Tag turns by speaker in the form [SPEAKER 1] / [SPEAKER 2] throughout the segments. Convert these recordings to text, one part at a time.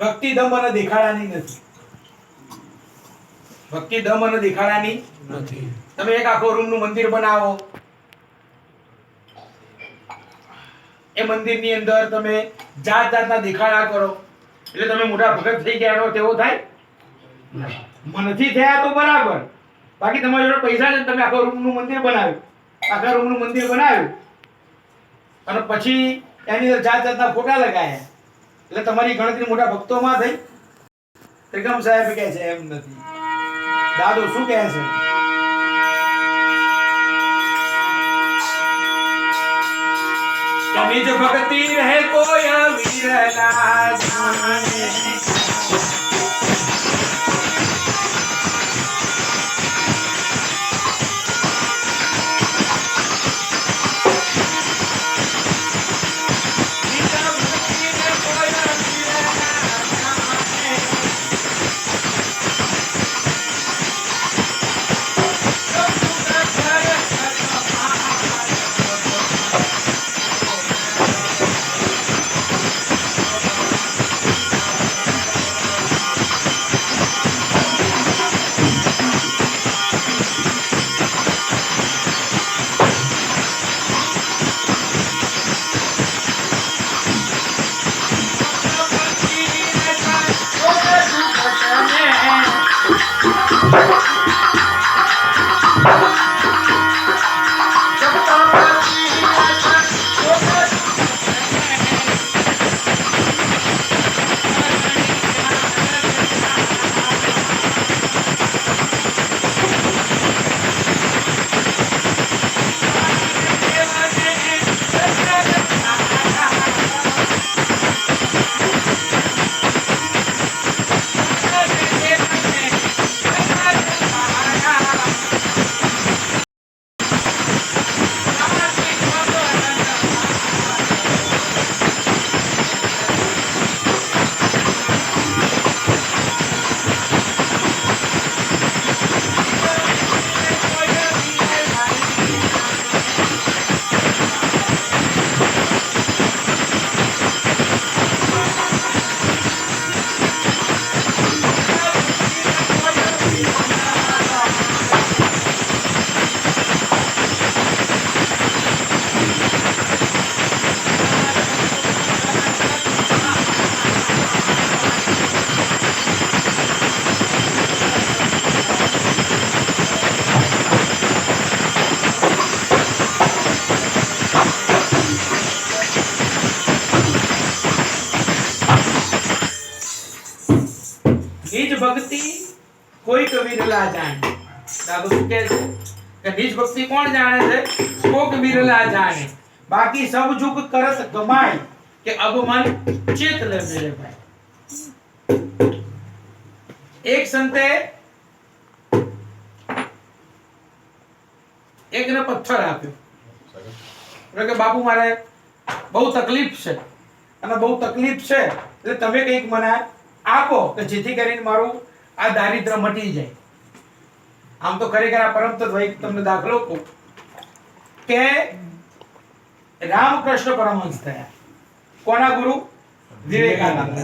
[SPEAKER 1] ભક્તિ દમ અને દેખાડાની નથી. ભક્તિ દમ અને દેખાડાની નથી. તમે એક આખો રૂમ નું મંદિર બનાવો, એ મંદિરની અંદર તમે જાત જાતના દેખાડા કરો એટલે તમે મોટા ભગત થઈ ગયા છો તેવો થાય? નથી થયા તો બરાબર. બાકી તમારી જોડે પૈસા છે, તમે આખો રૂમ નું મંદિર બનાવ્યું, આખા રૂમ નું મંદિર બનાવ્યું અને પછી એની અંદર જાત જાતના ફોટા લગાયા એટલે તમારી ગણતરી મોટા ભક્તોમાં થઈ? ત્રિકમ સાહેબ કહે છે એમ નથી. દાદો શું કહે છે? નિજ ભક્તિ રહે કોઈ વિરલા જાણે, નિજ ભક્તિ કોઈ વિરલા જાણે. દાદો શું કહે છે કે નિજ ભક્તિ કોણ જાણે છે? કોક વિરલા જાણે, બાકી સબ જુગ કરત ગમાય કે અબ મન ચેત લે મેરે ભાઈ. એક સંતે એકને પથ્થર આપ્યો કે બાપુ મારે બહુ તકલીફ છે અને બહુ તકલીફ છે એટલે તમે કંઈક મને આપો કે જેથી કરીને મારું આ દારિદ્ર મટી જાય. આમ તો ખરેખર આ પરમ તત્વ એક તમને દાખલો કહું કે રામકૃષ્ણ પરમહંસ થયા. કોના ગુરુ? વિવેકાનંદ.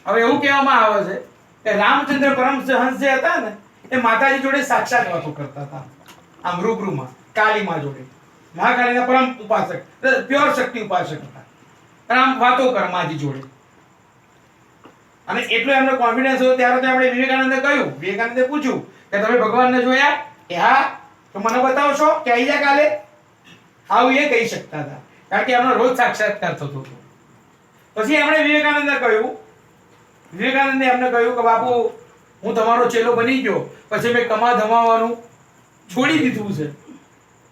[SPEAKER 1] હવે એવું કહેવામાં આવે છે કે રામચંદ્ર પરમહંસ જે હતા ને એ માતાજી જોડે સાક્ષાત વાતો કરતા હતા, આમ રૂબરૂમાં કાળીમાં જોડે. મહાકાળીના પરમ ઉપાસક, પ્યોર શક્તિ ઉપાસક હતા અને આમ વાતો કર માજી જોડે. અને એટલો એમનો કોન્ફિડન્સ હતો ત્યારે તો આપણે વિવેકાનંદે પૂછ્યું કે તમે ભગવાનને જોયા? કે હા. તો મને બતાવશો કે આવી જા કાલે? આવું એ કહી શકતા હતા કારણ કે એમનો રોજ સાક્ષાત્કાર થતો હતો. પછી એમણે વિવેકાનંદે એમને કહ્યું કે બાપુ હું તમારો ચેલો બની ગયો, પછી મેં કમા ધમાવાનું છોડી દીધું છે,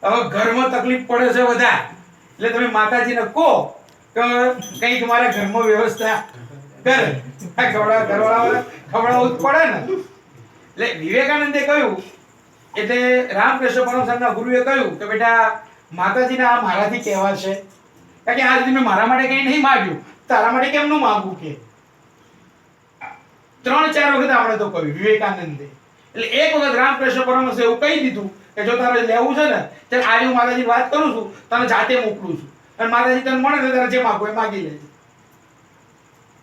[SPEAKER 1] હવે ઘરમાં તકલીફ પડે છે બધા, એટલે તમે માતાજીને કહો કે કંઈક મારા ઘરમાં વ્યવસ્થા કરે. ખવડાવવું પડે ને. એટલે વિવેકાનંદે કહ્યું, એટલે રામકૃષ્ણ પરમહંસના ગુરુએ કહ્યું કે બેટા માતાજીને આ મારાથી કહેવા છે કારણ કે આજ સુધી મેં મારા માટે કંઈ નહીં માંગ્યું, તારા માટે કેમનું માંગવું? કે 3-4 વખત આપણે તો કહ્યું વિવેકાનંદે. એટલે એક વખત રામકૃષ્ણ પરમહંસે એવું કહી દીધું કે જો તારે લેવું છે ને ત્યારે આજે હું માતાજીની વાત કરું છું, તને જાતે મોકલું છું, અને માતાજી તને મળે ને તારે જે માગવું એ માગી લેજે.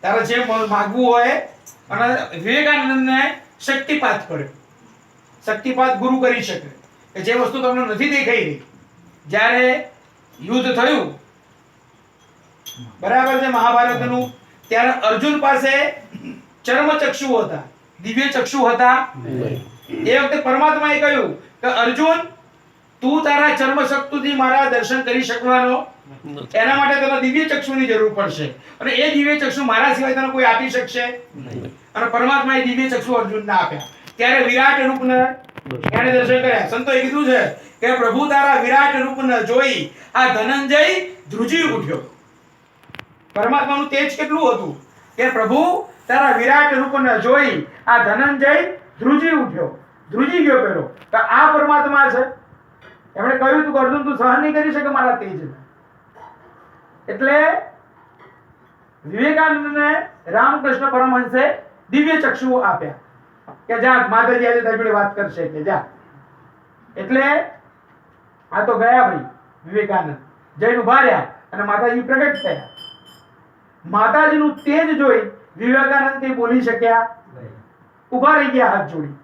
[SPEAKER 1] તારે જે માગવું હોય. અને વિવેકાનંદને શક્તિપાત કર્યો. શક્તિપાત ગુરુ કરી શકે કે જે વસ્તુ તમને નથી દેખાઈ રહી. જ્યારે યુદ્ધ થયું બરાબર છે મહાભારતનું, ત્યારે અર્જુન પાસે ચર્મચક્ષુ હતા, દિવ્ય ચક્ષુ હતા. એ વખતે પરમાત્માએ કહ્યું કે અર્જુન, તું તારા ચર્મ શક્તિથી મારા દર્શન કરી શકવાનો, એના માટે તને દિવ્ય ચક્ષુની જરૂર પડશે, અને એ દિવ્ય ચક્ષુ મારા સિવાય તને કોઈ આપી શકશે નહીં. અને પરમાત્માએ દિવ્ય ચક્ષુ અર્જુનને આપ્યા. ત્યારે વિરાટ રૂપને એને દર્શન કર્યા. સંતોએ કીધું છે કે પ્રભુ તારા વિરાટ રૂપને જોઈ આ ધનંજય ધ્રુજી ઉઠ્યો. પરમાત્માનું તેજ કેટલું હતું કે પ્રભુ તારા વિરાટ રૂપને જોઈ આ ધનંજય ધ્રુજી ઉઠ્યો. ધ્રુજી ગયો પેલો. તો આ પરમાત્મા છે. એમણે કહ્યું હતું કે અર્જુન તું સહન નહીં કરી શકે મારા તેજને. એટલે વિવેકાનંદને રામકૃષ્ણ પરમહંસે દિવ્ય ચક્ષુ આપ્યા કે જા માતાજી આજે તારી જોડે વાત કરશે કે જા. એટલે આ તો ગયા ભાઈ વિવેકાનંદ જઈને ઉભા રહ્યા અને માતાજી પ્રગટ થયા. માતાજીનું તેજ જોઈ વિવેકાનંદ કઈ બોલી શક્યા? ઉભા રહી ગયા હાથ જોડી.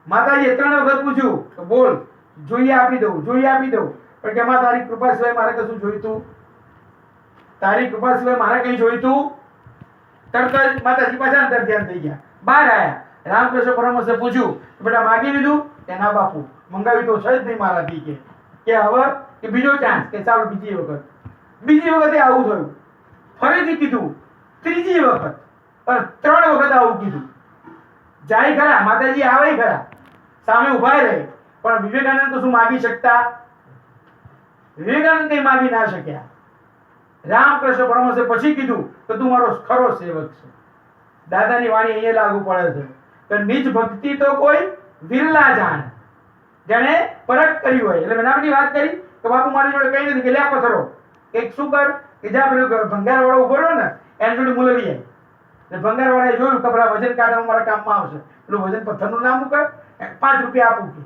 [SPEAKER 1] માતાજીએ 3 વખત પૂછ્યું કે બોલ, જોઈએ આપી દઉં, જોઈએ આપી દઉં. પણ કે માં તારી કૃપા સિવાય મારે કશું જોઈતું? તારી કૃપા સિવાય મારે કઈ જોઈતું? તરત જ માતાજી પાછા અંદર ધ્યાન થઈ ગયા. બહાર આયા. રામકૃષ્ણ પરમહંસે પૂછ્યું બેટા માગી લીધું? કે ના બાપુ, મંગાવી તો છે જ નહીં મારાથી. કે હવે કે બીજો ચાન્સ, કે ચાલો બીજી વખત. બીજી વખતે આવું થયું. ફરીથી કીધું, ત્રીજી વખત, પણ 3 વખત આવું કીધું. જાય ખરા, માતાજી આવે ખરા, સામે ઉભા રહે, પણ વિવેકાનંદ તો શું માગી શકતા? વિવેકાનંદ કઈ માગી ના શક્યા. રામકૃષ્ણ પરમહંસે પછી કીધું કે તું મારો ખરો સેવક છે. દાદાની વાણી અહીંયા લાગુ પડે છે કે નિજ ભક્તિ તો કોઈ વિરલા જાણે, જેને પરખ કરી હોય. એટલે મેં નામની વાત કરી કે બાપુ મારી જોડે કઈ નથી, કે લે પથરો. એક શું કર કે જ્યાં પેલો ભંગાર વાળો ઉભો રહ્યો ને એની જોડે મુલવી જાય. એટલે ભંગાર વાળાએ જોયું કે પેલા વજન કાઢવામાં મારા કામમાં આવશે, પેલું વજન પથ્થરનું નામ મૂકે, 5 રૂપિયા આપું કે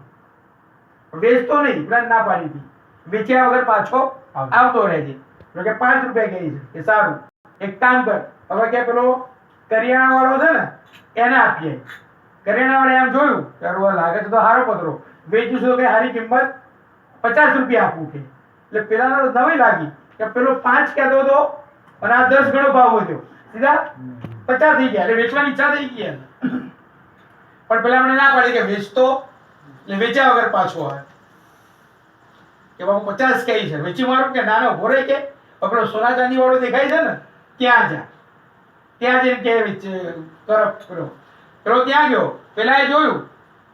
[SPEAKER 1] વેચતો નહીં. પેલા ના પાડી હતી, વેચ્યા વગર પાછો આવતો રહેજે. કે 5 રૂપિયા કહી છે કે સારું, એક કામ કર, હવે કે પેલો કરિયાણા વાળો છે ને એને આપીએ. કરિયાણા વાળા એમ જોયું કે લાગે છે તો સારો પથરો, વેચીશું કે સારી કિંમત 50 રૂપિયા આપવું કે. એટલે પેલા નવી લાગી કે પેલો 5 કહેતો હતો અને આ 10 ગણો ભાવ વધ્યો, સીધા 50 થઈ ગયા. એટલે વેચવાની ઈચ્છા થઈ ગઈ. પણ પેલા મને ના પાડી કે વેચતો, એટલે વેચ્યા વગર પાછો આવે. કે બાપુ 50 કઈ છે, વેચી મારું કે નાનો ભોરે કે પેલો સોના ચાંદી વાળો દેખાય છે ને ત્યાં જા. ત્યાં જઈને કે તરફ પેલો ત્યાં ગયો. પેલા એ જોયું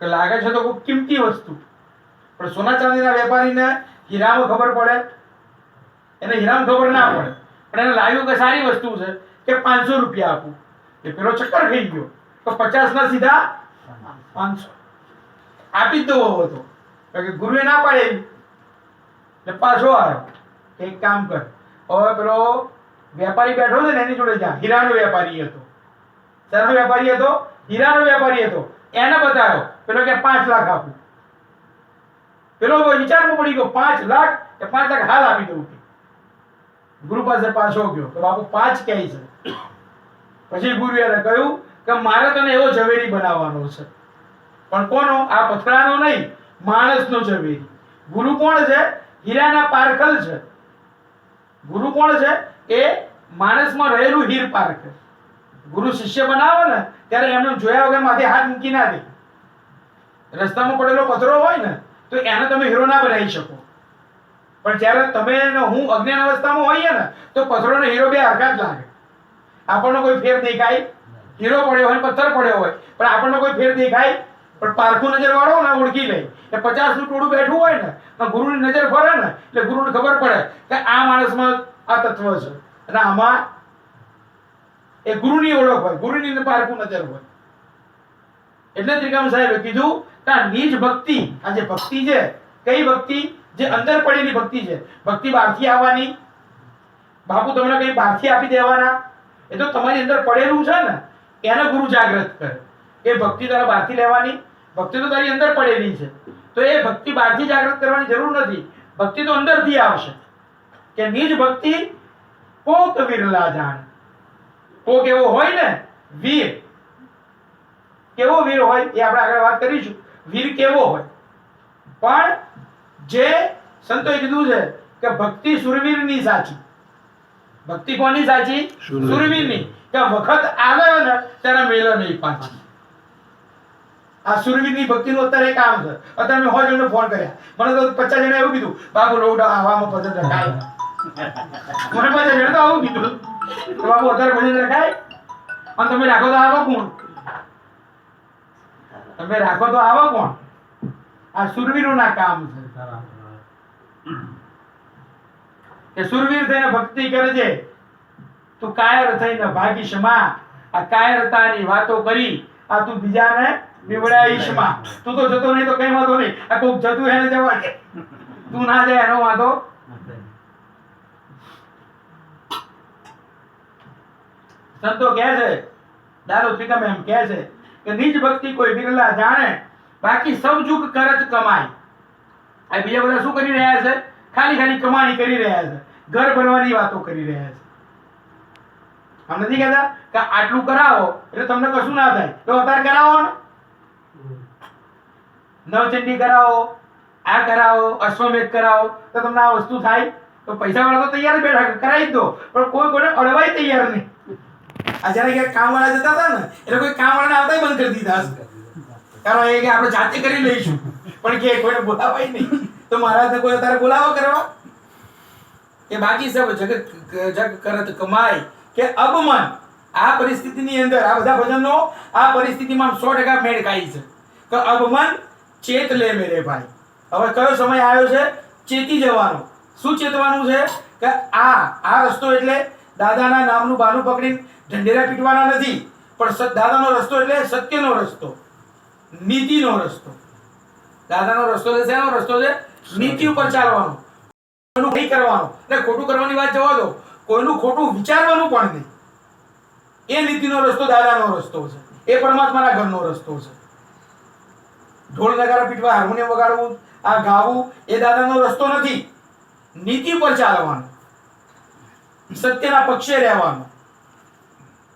[SPEAKER 1] કે લાગે છે તો કોઈ કિંમતી વસ્તુ, પણ સોના ચાંદીના વેપારીને હીરામાં ખબર પડે, એને હીરામાં ખબર ના પડે, પણ એને લાગ્યું કે સારી વસ્તુ છે કે 500 રૂપિયા આપું. એ પેલો ચક્કર ખાઈ ગયો તો 50 ના સીધા 500 આપી જ દો હતો. કે ગુરુએ ના પાડે એટલે પાછો આવ્યો. એક કામ કર, હવે પેલો વેપારી બેઠો છે ને એની જોડે જા. હીરાનો વેપારી હતો. શાનો વેપારી હતો? હીરાનો વેપારી હતો. એને બતાવ્યો. પેલો કે 5 લાખ આપું. પેલો વિચારમાં પડી ગયો, 5 લાખ કે 5 લાખ હાલ આપી દઉં. ગુરુ પાસે પાછો ગયો તો બાપુ 5 કહે છે. પછી ગુરુએ કહ્યું કે મારે તને એવો ઝવેરી બનાવવાનો છે, પણ કોનો? આ પથરાનો નહીં, માણસનો ઝવેરી. ગુરુ કોણ છે? હીરાના પારખલ છે. ગુરુ કોણ છે? એ માણસમાં રહેલું હીર પારખ. ગુરુ શિષ્ય બનાવે ને ત્યારે એમને જોયા વગર માથે હાથ મૂકી ના દે. રસ્તામાં પડેલો પથરો હોય ને તો એને તમે હીરો ના બનાવી શકો, પણ જ્યારે તમે હું અજ્ઞાન અવસ્થામાં હોઈએ ને તો પથરો ને હીરો બે હરખા જ લાગે. આપણને કોઈ ફેર દેખાય? હીરો પડ્યો હોય પથ્થર પડ્યો હોય પણ આપણને કોઈ ફેર દેખાય? પણ પારખું નજર વાળો ને ઓળખી લે. એ 50 નું ટોળું બેઠું હોય ને તો ગુરુની નજર ફરે ને એટલે ગુરુને ખબર પડે કે આ માણસમાં આ તત્વ છે અને આમાં એ ગુરુની ઓળખ હોય, ગુરુની પારખું નજર હોય. એટલે ત્રિકમ સાહેબે કીધું કે આ નિજ ભક્તિ, આ જે ભક્તિ છે, કઈ ભક્તિ? જે અંદર પડેલી ભક્તિ છે. ભક્તિ બહારથી આવવાની. બાપુ તમને કઈ બહારથી આપી દેવાના? એ તો તમારી અંદર પડેલું છે ને, એને ગુરુ જાગૃત કરે. એ ભક્તિ તારા બહારથી લેવાની? ભક્તિ તો તારી અંદર પડેલી છે, તો એ ભક્તિ બહારથી જાગૃત કરવાની જરૂર નથી. ભક્તિ તો અંદરથી આવશે. કે નિજ ભક્તિ કોક વિરલા જાણે. કોક એવો હોય ને વીર, કેવો વીર હોય એ આપણે આગળ વાત કરીશું. વીર કેવો હોય, પણ જે સંતોએ કીધું છે કે ભક્તિ સુરવીરની સાચી. ભક્તિ કોની સાચી? સુરવીરની. કે વખત આવે ને ત્યારે મેલો નહીં પાછી. આ સુરવીરની ભક્તિનું અત્યારે કામ છે. અત્યારે મેં 100 જણને ફોન કર્યા, મને તો 50 જણે એવું કીધું, બાપુ લોટ આવામાં ભજન રખાય. મને 50 જણે તો આવું કીધું કે બાપુ અત્યારે ભજન રખાય, અને તમે રાખો તો આવો કોણ? તમે રાખો તો આવો કોણ? આ સુરવીરોના કામ છે કે સુરવીર થઈને ભક્તિ કરજે, તું કાયર થઈને ભાગીશ માં. આ કાયરતાની વાતો કરી આ તું બીજાને બીવડાવીશ માં. તું તો જતો નહીં તો કઈ વાંધો નહીં, આ કોક જતું એને જવા દે, તું ના જાય એનો વાંધો. સંતો કહે છે, દારૂ ત્રિકમ એમ કહે છે કે નિજ ભક્તિ કોઈ વિરલા જાણે, બાકી સૌ જુગ કરત કમાય. આ બીજા બધા શું કરી રહ્યા છે? ખાલી ખાલી કમાણી કરી રહ્યા છે, ઘર ભરવાની વાતો કરી રહ્યા છે. આમ નથી કહેતા કે આટલું કરાવો એટલે તમને કશું ના થાય, તો અત્યારે કરાવો ને. નવચંડી કરાવો, આ કરાવો, અશ્વમેધ કરાવો, તો તમને આ વસ્તુ થાય? તો પૈસા વાળા તો તૈયાર જ બેઠા, કરાવી જ દો, પણ કોઈ કોઈને અડવાય તૈયાર નહીં. આ જયારે કે કામ વાળા જતા હતા ને એટલે કોઈ કામ વાળાને આવતા બંધ કરી દીધા, કારણ એ કે આપણે જાતે કરી લઈશું, પણ કે કોઈને બોલાવાય નહીં. તો મહારાજને કોઈ અત્યારે બોલાવો કરવા કે બાકી સબ જગ કરત કમાય. કે અબમન આ પરિસ્થિતિની અંદર આ બધા ભજનનો આ પરિસ્થિતિમાં 100% મેળ ખાય છે કે અબમન ચેત લે મેરે ભાઈ. હવે કયો સમય આવ્યો છે? ચેતી જવાનો. શું ચેતવાનું છે? કે આ રસ્તો એટલે દાદાના નામનું બાનું પકડીને ઢંઢેરા પીટવાના નથી, પણ દાદાનો રસ્તો એટલે સત્યનો રસ્તો, નીતિનો રસ્તો. દાદાનો રસ્તો છે શેનો રસ્તો છે? નીતિ ઉપર ચાલવાનો, કોઈનું નહીં કરવાનું. એટલે ખોટું કરવાની વાત જવા દો, કોઈનું ખોટું વિચારવાનું પણ નહીં. એ નીતિનો રસ્તો દાદાનો રસ્તો છે, એ પરમાત્માના ઘરનો રસ્તો છે. ઢોલ નગારા પીટવા, હાર્મોનિયમ વગાડવું, આ ગાવું એ દાદાનો રસ્તો નથી. નીતિ પર ચાલવાનું, સત્યના પક્ષે રહેવાનું,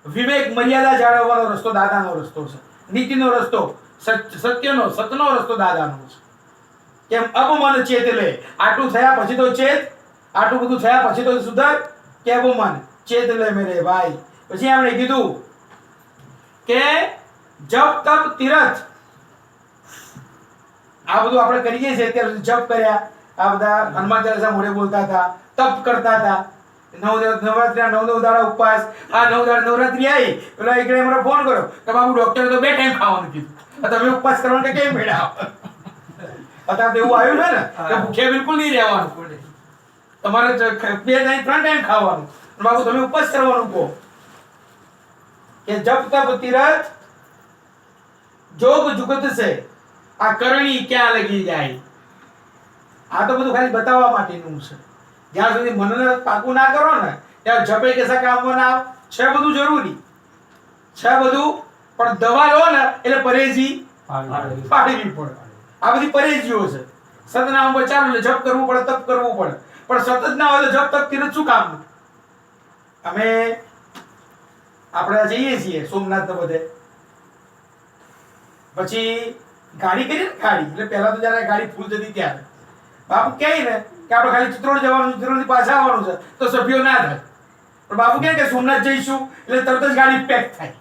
[SPEAKER 1] વિવેક મર્યાદા જાળવવાનો રસ્તો દાદાનો રસ્તો છે. નીતિનો રસ્તો, સત્યનો સતનો રસ્તો દાદાનો છે. કેમ? અબમન ચેત લે. આટલું થયા પછી તો ચેત, આટલું બધું થયા પછી તો સુધર. કે અબમન ચેત લે મેરે ભાઈ. પછી એમણે કીધું કે જપ તપ તીરથ, આ બધું આપણે કરીએ છીએ અત્યારે જપ કર્યા, આ બધા હનુમાન ચાલીસા મોઢે બોલતા હતા, તપ કરતા હતા, નવરાત્રી 9 દાડા ઉપવાસ. આ 9 દાડા નવરાત્રી આવી, પેલા એકડે મને ફોન કર્યો કે બાબુ ડોક્ટરે તો 2 ટાઈમ ખાવાનું કીધું, તમે ઉપવાસ કરવાનું કે કેમ મેળા? અત્યારે એવું આવ્યું છે ને કે ભૂખ્યા બિલકુલ નહીં રહેવાનું, તમારે 2 ટાઈમ 3 ટાઈમ ખાવાનું. બાબુ તમે ઉપવાસ કરવાનું કહો કે જપ તપ તીરથ જોગ જુગત છે, આ કરણી ક્યાં લગી જાય. આ તો બધું ખાલી બતાવવા માટેનું છે. જ્યાં સુધી મનને પાકું ના કરો ને ત્યાં જપે કેસા કામમાં ના છે. બધું જરૂરી છે બધું, પણ દવા લો ને એટલે પરેજી પાડવી પડે. આ બધી પરેજીઓ છે. સતનામ પર ચાલુ એટલે જપ કરવું પડે, તપ કરવું પડે, પણ સતત ના હોય તો જપ તપ તીરથ શું કામનું? અમે આપણે જઈએ છીએ સોમનાથ ને બધે, પછી ગાડી કરી ને ગાડી, એટલે પહેલા તો જયારે ગાડી ફૂલ જતી ત્યારે બાપુ કહે ને કે આપણે ખાલી ચિત્રોડ જવાનું, ચિત્રોડથી પાછા આવવાનું છે, તો સભ્યો ના થાય. પણ બાપુ કહે કે સોમનાથ જઈશું એટલે તરત જ ગાડી પેક થાય,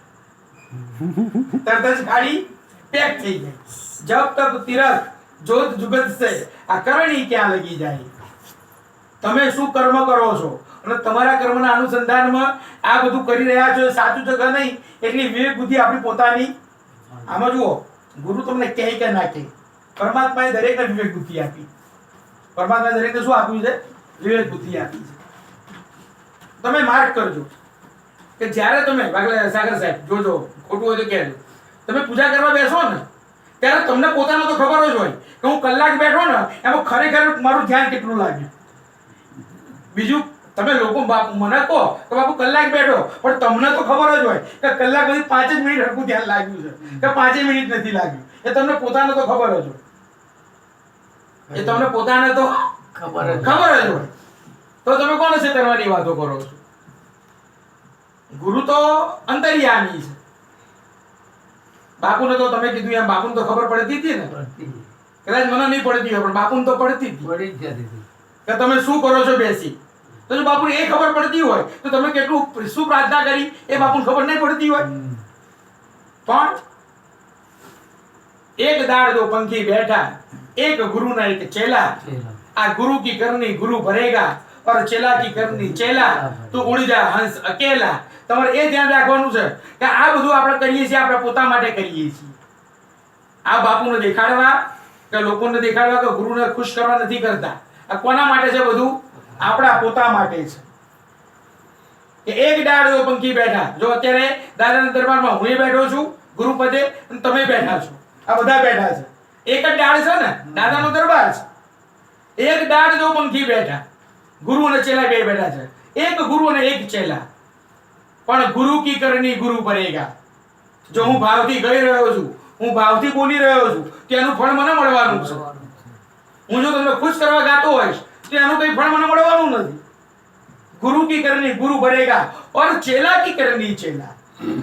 [SPEAKER 1] તરત જ ગાડી પેક થઈ જાય. જપ તપ તીરથ જોત જુગત છે, આ કરણી ક્યાં લગી જાય. તમે શું કર્મ કરો છો અને તમારા કર્મના અનુસંધાનમાં આ બધું કરી રહ્યા છો, સાચું છે કે નહીં, એટલી વિવેક બુદ્ધિ આપણી પોતાની. આમાં જુઓ, ગુરુ તમને કહે કે ના કહે, પરમાત્માએ દરેકને વિવેક બુદ્ધિ આપી. પરમાત્માએ દરેકને શું આપ્યું છે? વિવેક બુદ્ધિ આપી છે. તમે માર્ક કરજો કે જ્યારે તમે સાગર સાહેબ જોજો, ખોટું હોય તો કહેજો, તમે પૂજા કરવા બેસો ને ત્યારે તમને પોતાનો તો ખબર જ હોય કે હું કલાક બેઠો ને એમાં ખરેખર મારું ધ્યાન કેટલું લાગ્યું. બીજું તમે લોકો મને કહો કે બાપુ કલાક બેઠો, પણ તમને તો ખબર જ હોય કે કલાક પછી 5 જ મિનિટ હરખું ધ્યાન લાગ્યું છે કે 5 મિનિટ નથી લાગ્યું. એ તમને પોતાને તો ખબર જ હોય, એ તમને પોતાને તો ખબર જ હોય. તો તમે કોને છેતરવાની વાતો કરો છો? ગુરુ તો અંતર્યામી છે. બાપુને તો તમે કીધું એમ બાપુને તો ખબર પડતી હતી ને. કદાચ મને નહીં પડતી હોય પણ બાપુને તો પડતી હતી કે તમે શું કરો છો બેસી. તો જો બાપુને એ ખબર પડતી હોય તો તમે કેટલું શું પ્રાર્થના કરી એ બાપુને ખબર નહીં પડતી હોય. પણ એક દાડ દો પંખી બેઠા, एक गुरु ना एक चेला, आ गुरु की करनी गुरु भरेगा और चेला की करनी चेला, तो उड़ जा हंस अकेला. તમારે એ ધ્યાન રાખવાનું છે કે આ બધું આપણે કરીએ છીએ આપણે પોતા માટે કરીએ છીએ. આ બાપુને દેખાડવા કે લોકોને દેખાડવા કે ગુરુને ખુશ કરવા નથી કરતા. આ કોના માટે છે? બધું આપણા પોતા માટે છે. કે એક ડાળો પંખી બેઠા. જો અત્યારે દાદાના દરબારમાં હું બેઠો છું ગુરુ પદે અને તમે બેઠા છો, આ બધા બેઠા છે. એક જ ડાળ છે ને, દાદાનો દરબાર છે. એક ડાળ જો પંખી બેઠા, ગુરુ અને ચેલા બે બેઠા છે. એક ગુરુ અને એક ચેલા. પણ ગુરુ કી કરણી ગુરુ ભરેગા. જો હું ભાવથી ગઈ રહ્યો છું, હું ભાવથી બોલી રહ્યો છું, તેનું ફળ મને મળવાનું છે. હું જો તમને ખુશ કરવા ગાતો હોઈશ તો એનું કઈ ફળ મને મળવાનું નથી. ગુરુ કી કરણી ગુરુ ભરેગા और चेला की करनी चेला.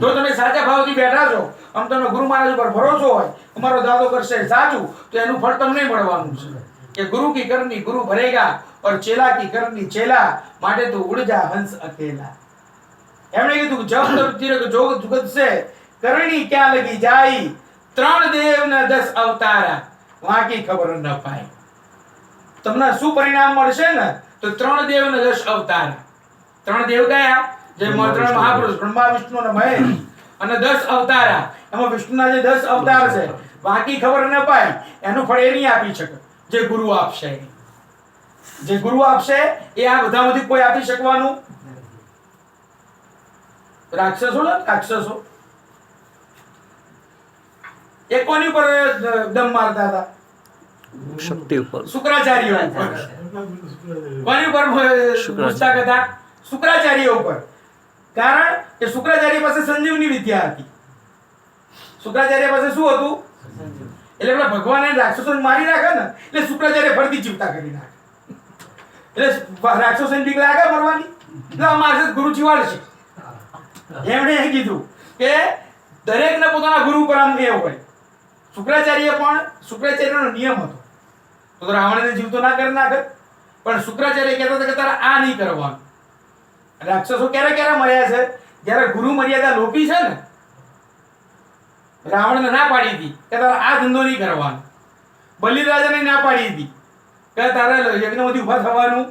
[SPEAKER 1] જો તમે સાચા ભાવથી બેઠા છો, આમ તમને ગુરુ મહારાજ ઉપર ભરોસો હોય, તમારો દાદો કરશે સાચું, તો એનું ફળ તમને મળવાનું છે. કે ગુરુ કી કરણી ગુરુ ભરેગા और चेला की करनी चेला, માટે તો ઉડ જા હંસ અકેલા. એમણે કીધું જબ તબ તિરક જોગ જુગત સે કરણી ક્યાં લગી જાય, ત્રણ દેવ ને 10 અવતારા વાકી ખબર ન પાય. તમને શું પરિણામ મળશે ને? તો ત્રણ દેવ ને 10 અવતારા. ત્રણ દેવ કયા? જે ત્રણ મહાપુરુષ બ્રહ્મા વિષ્ણુ અને મહેશ, અને 10 અવતારા. એમાં વિષ્ણુના જે 10 અવતાર છે વાકી ખબર ન પાય, એનું ફળ એ નહીં આપી શકે જે ગુરુ આપશે. જે ગુરુ આપશે એ આ બધામાંથી કોઈ આપી શકવાનું. રાક્ષસો ને રાક્ષસો એ કોની ઉપર દમ મારતા હતા?
[SPEAKER 2] શક્તિ ઉપર,
[SPEAKER 1] શુક્રાચાર્ય ઉપર. કોની ઉપર પૂછતા હતા? શુક્રાચાર્ય ઉપર. કારણ કે શુક્રાચાર્ય પાસે સંજીવની વિદ્યા હતી. શુક્રાચાર્ય પાસે શું હતું? એટલે પેલા ભગવાને રાક્ષસોને મારી નાખે ને એટલે શુક્રાચાર્ય ફરતી જીવતા કરી નાખે. એટલે રાક્ષસોને બીક લાગે મરવાની, એટલે અમારે ગુરુ જીવાડશે. એમણે એ કીધું કે દરેકને પોતાના ગુરુ પર આમ એ હોય. શુક્રાચાર્ય પણ શુક્રાચાર્યનો નિયમ હતો તો રાવણને જીવતો ના કરી નાખે, પણ શુક્રાચાર્ય કહેતા હતા કે તારે આ નહીં કરવાનું. રાક્ષસો ક્યારે ક્યારે મર્યા છે? જ્યારે ગુરુ મર્યાદા લોપી છે ને. રાવણને ના પાડી હતી કે તારે આ ધંધો નહીં કરવાનો. બલિરાજાને ના પાડી હતી કે તારે યજ્ઞમાંથી ઉભા થવાનું.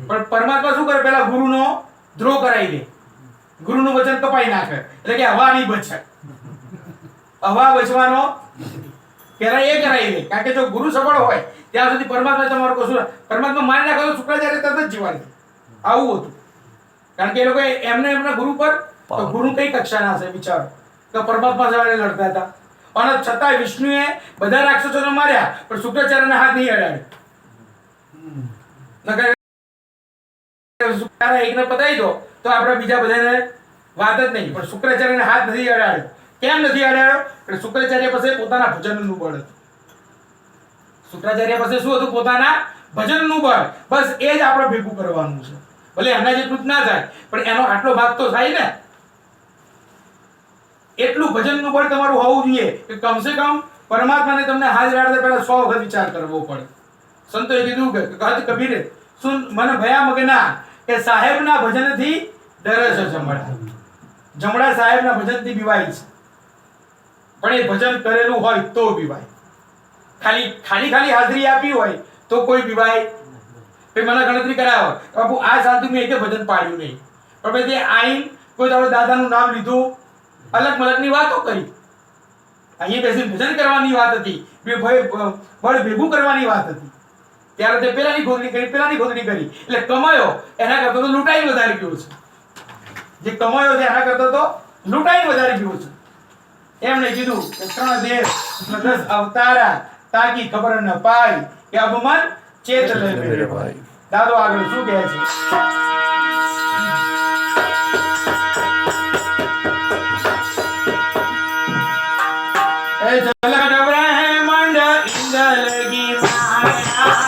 [SPEAKER 1] પણ પરમાત્મા શું કરે? પેલા ગુરુનો દ્રોહ કરાવી દે, ગુરુનું વચન કપાઈ નાખે, એટલે કે હવા નહીં બચે. હવા બચવાનો પેલા એ કરાવી દે. કારણ કે જો ગુરુ સફળ હોય ત્યાં સુધી પરમાત્મા તમારો કશું, પરમાત્મા મારી નાખે તો શુક્રાચાર્ય તરત જ જીવાડી દે. આવું હતું. કારણ કે એ લોકો એમને એમના ગુરુ પર, તો ગુરુ કઈ કક્ષાના છે વિચારો, કે પરમાત્મા સાથે લડતા હતા. અને છતાંય વિષ્ણુએ બધા રાક્ષસોને માર્યા પણ શુક્રાચાર્યને હાથ નહીં અડાડ્યો. શુક્રાચાર્ય એકને પતાવી દો તો આપણે બીજા બધાને વાત જ નહીં, પણ શુક્રાચાર્યને હાથ નથી અડાડ્યો. કેમ નથી અડાડ્યો? કે શુક્રાચાર્ય પાસે પોતાના ભજનનું બળ હતું. શુક્રાચાર્ય પાસે શું હતું? પોતાના ભજનનું બળ. બસ એ જ આપણે ભેગું કરવાનું છે. ભલે એના જેટલું જ ના થાય પણ એનો આટલો ભાગ તો થાય ને. એટલું ભજનનું બળ તમારું હોવું જોઈએ કે કમસે કમ પરમાત્માને તમને હાથ અડાડતા પહેલા 100 વખત વિચાર કરવો પડે. સંતોએ કીધું કે કહત કબીરે સુન મન ભયા મગના, કે સાહેબના ભજનથી ડરે છે જમણા. જમણા સાહેબના ભજનથી બીવાય છે, પણ એ ભજન કરેલું હોય તો બીવાય. ખાલી હાજરી આપી હોય તો કોઈ બીવાય. મને ગણતરી કરાવો બાપુ આ શાંતિ મેં એક ભજન પાડ્યું નહીં, પણ ભાઈ તે આઈન કોઈ તારો દાદાનું નામ લીધું, અલગ મલગની વાતો કરી. અહીંયા બેસીને ભજન કરવાની વાત હતી, બળ ભેગું કરવાની વાત હતી. ત્યારે તે પેલાની ખોદણી કરી, પેલાની ખોદણી કરી, એટલે કમાયો એના કરતા તો લૂંટાઈ વધારી ગયો છે. જે કમાયો છે એના કરતા તો લૂંટાઈ વધારી ગયો છે. એમણે કીધું કે ત્રણ દેવ 10 અવતારા, તાકી ખબર ન પાય કે અભમન ચેત લે મેરે ભાઈ. દાદો આગળ શું કહે છે? એ જલક બ્રહ્માંડ ઇંદલગી માયા,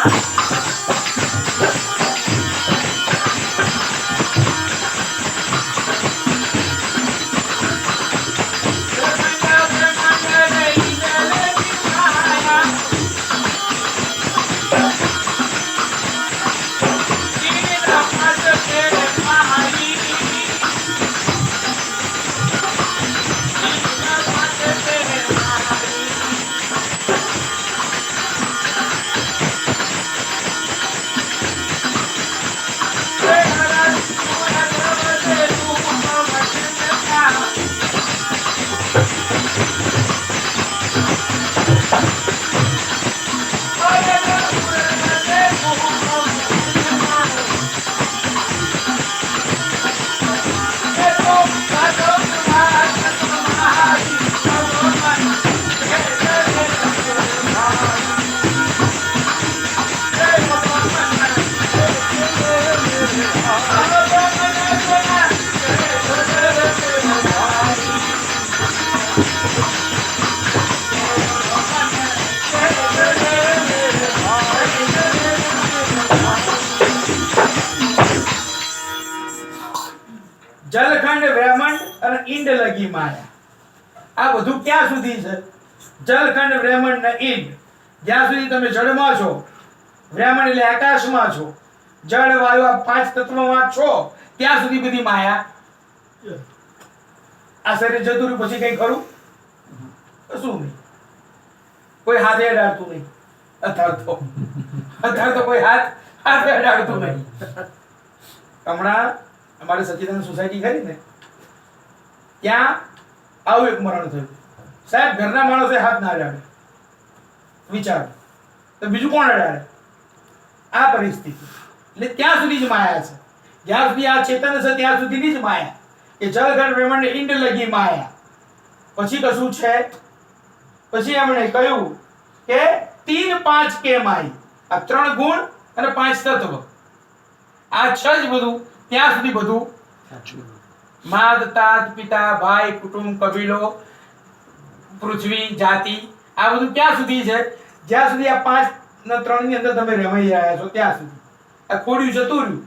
[SPEAKER 1] જલખંડ બ્રહ્માંડ અને ઈંડ લગી માયા. આ બધું ક્યાં સુધી છે? જલખંડ બ્રહ્માંડ ને ઈંડ. જ્યાં સુધી તમે જળમાં છો, બ્રહ્માંડ એટલે આકાશમાં છો, જળ વાયુ આ પાંચ તત્વોમાં છો, ત્યાં સુધી બધી માયા. આ શરીર જતું રહ્યું પછી કઈ ખરું? કશું નહીં. કોઈ હાથે અડાડતું નહીં. અત્યારે તો કોઈ હાથે અડાડતું નહીં. હમણાં અમારે સચિદાનંદ સોસાયટી ખરી ને, ત્યાં આવું એક મરણ થયું. સાહેબ ઘરના માણસે હાથ ના અડાડે, વિચારો તો બીજું કોણ અડાડે? આ પરિસ્થિતિ. એટલે ત્યાં સુધી જ માયા છે. જ્યાં સુધી આ ચેતન છે ત્યાં સુધીની જ માયા. એ જળખંડ બ્રહ્માંડ ઈંડ લગી માયા. પછી કશું છે? પછી એમણે કહ્યું કે 3 5 કે માઈ. આ 3 ગુણ અને 5 તત્વ, આ છ જ બધું. ત્યાં સુધી બધું માત તાત પિતા ભાઈ કુટુંબ કબીલો પૃથ્વી જાતિ, આ બધું ક્યાં સુધી છે? જ્યાં સુધી આ 5 ને 3 ની અંદર તમે રમાઈ રહ્યા છો ત્યાં સુધી. આ ખોડ્યું જતું રહ્યું.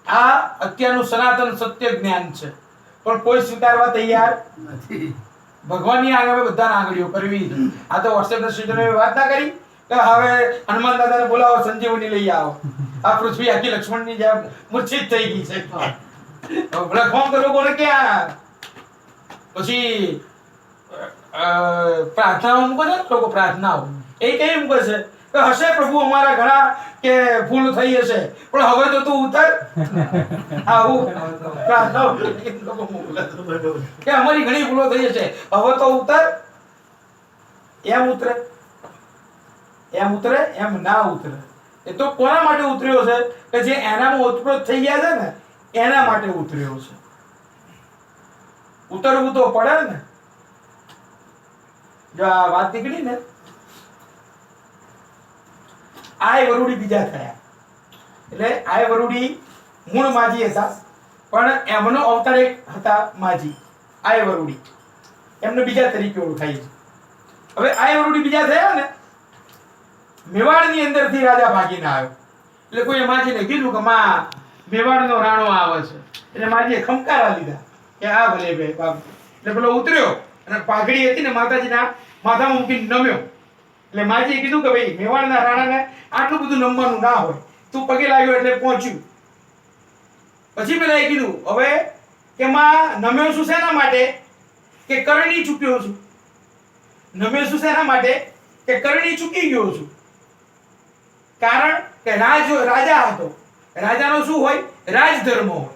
[SPEAKER 1] આ અત્યારનું સનાતન સત્ય જ્ઞાન છે, પણ કોઈ સ્વીકારવા તૈયાર નથી. ભગવાનની આગળ બધાને આંગળીઓ કરવી છે. આ તો વોટ્સએપ ના સ્ટેટસ વાત ના કરી કે હવે હનુમાન દાદાને બોલાવો, સંજીવની લઈ આવો. આ પૃથ્વી આખી લક્ષ્મણની જેમ મૂર્છિત થઈ ગઈ છે. લખવામ તો લોકોને ક્યાં પછી પ્રાર્થનાઓ મૂકે છે લોકો, પ્રાર્થનાઓ એ કેવી મૂકે છે કે હશે પ્રભુ અમારા ઘણા કે ભૂલ થઈ હશે, પણ હવે તો તું ઉતર. આવું પ્રાર્થનાઓ લોકો મૂકે કે અમારી ઘણી ભૂલો થઈ હશે, હવે તો ઉતર. એમ ઉતરે? એમ ઉતરે? એમ ના ઉતરે. એ તો કોના માટે ઉતર્યો છે? કે જે એનામાં ઓતપ્રોત થઈ ગયા છે ને, એના માટે ઉતર્યો છે. ઉતરવું તો પડે ને. જો આ વાત નીકળી ને, આય વરુડી બીજા થયા. એટલે આય વરુડી મૂળ માજી હતા, પણ એમનો અવતાર એક હતા માજી, આય વરુડી. એમને બીજા તરીકે ઓળખાય છે. હવે આય વરુડી બીજા થયા ને, મેવાડની અંદરથી રાજા ભાગીને આવ્યો. એટલે કોઈ માજીને કીધું કે માં મેવાડનો રાણો આવે છે. એટલે માજીએ ખમકારા લીધા કે આ ભલે ભાઈ બાપ. એટલે પેલો ઉતર્યો અને પાઘડી હતી ને માતાજીના માથામાં મૂકીને નમ્યો. એટલે માજીએ કીધું કે ભાઈ મેવાડના રાણાને આટલું બધું નમવાનું ના હોય, તું પગે લાગ્યો એટલે પહોંચ્યું. પછી પેલા એ કીધું હવે કે માં નમ્યો છું શેના માટે? કે કરણી ચૂક્યો છું. નમ્યો છું શેના માટે? કે કરણી ચૂકી ગયો છું. કારણ કે રાજા હતો. રાજાનો શું હોય? રાજધર્મ હોય.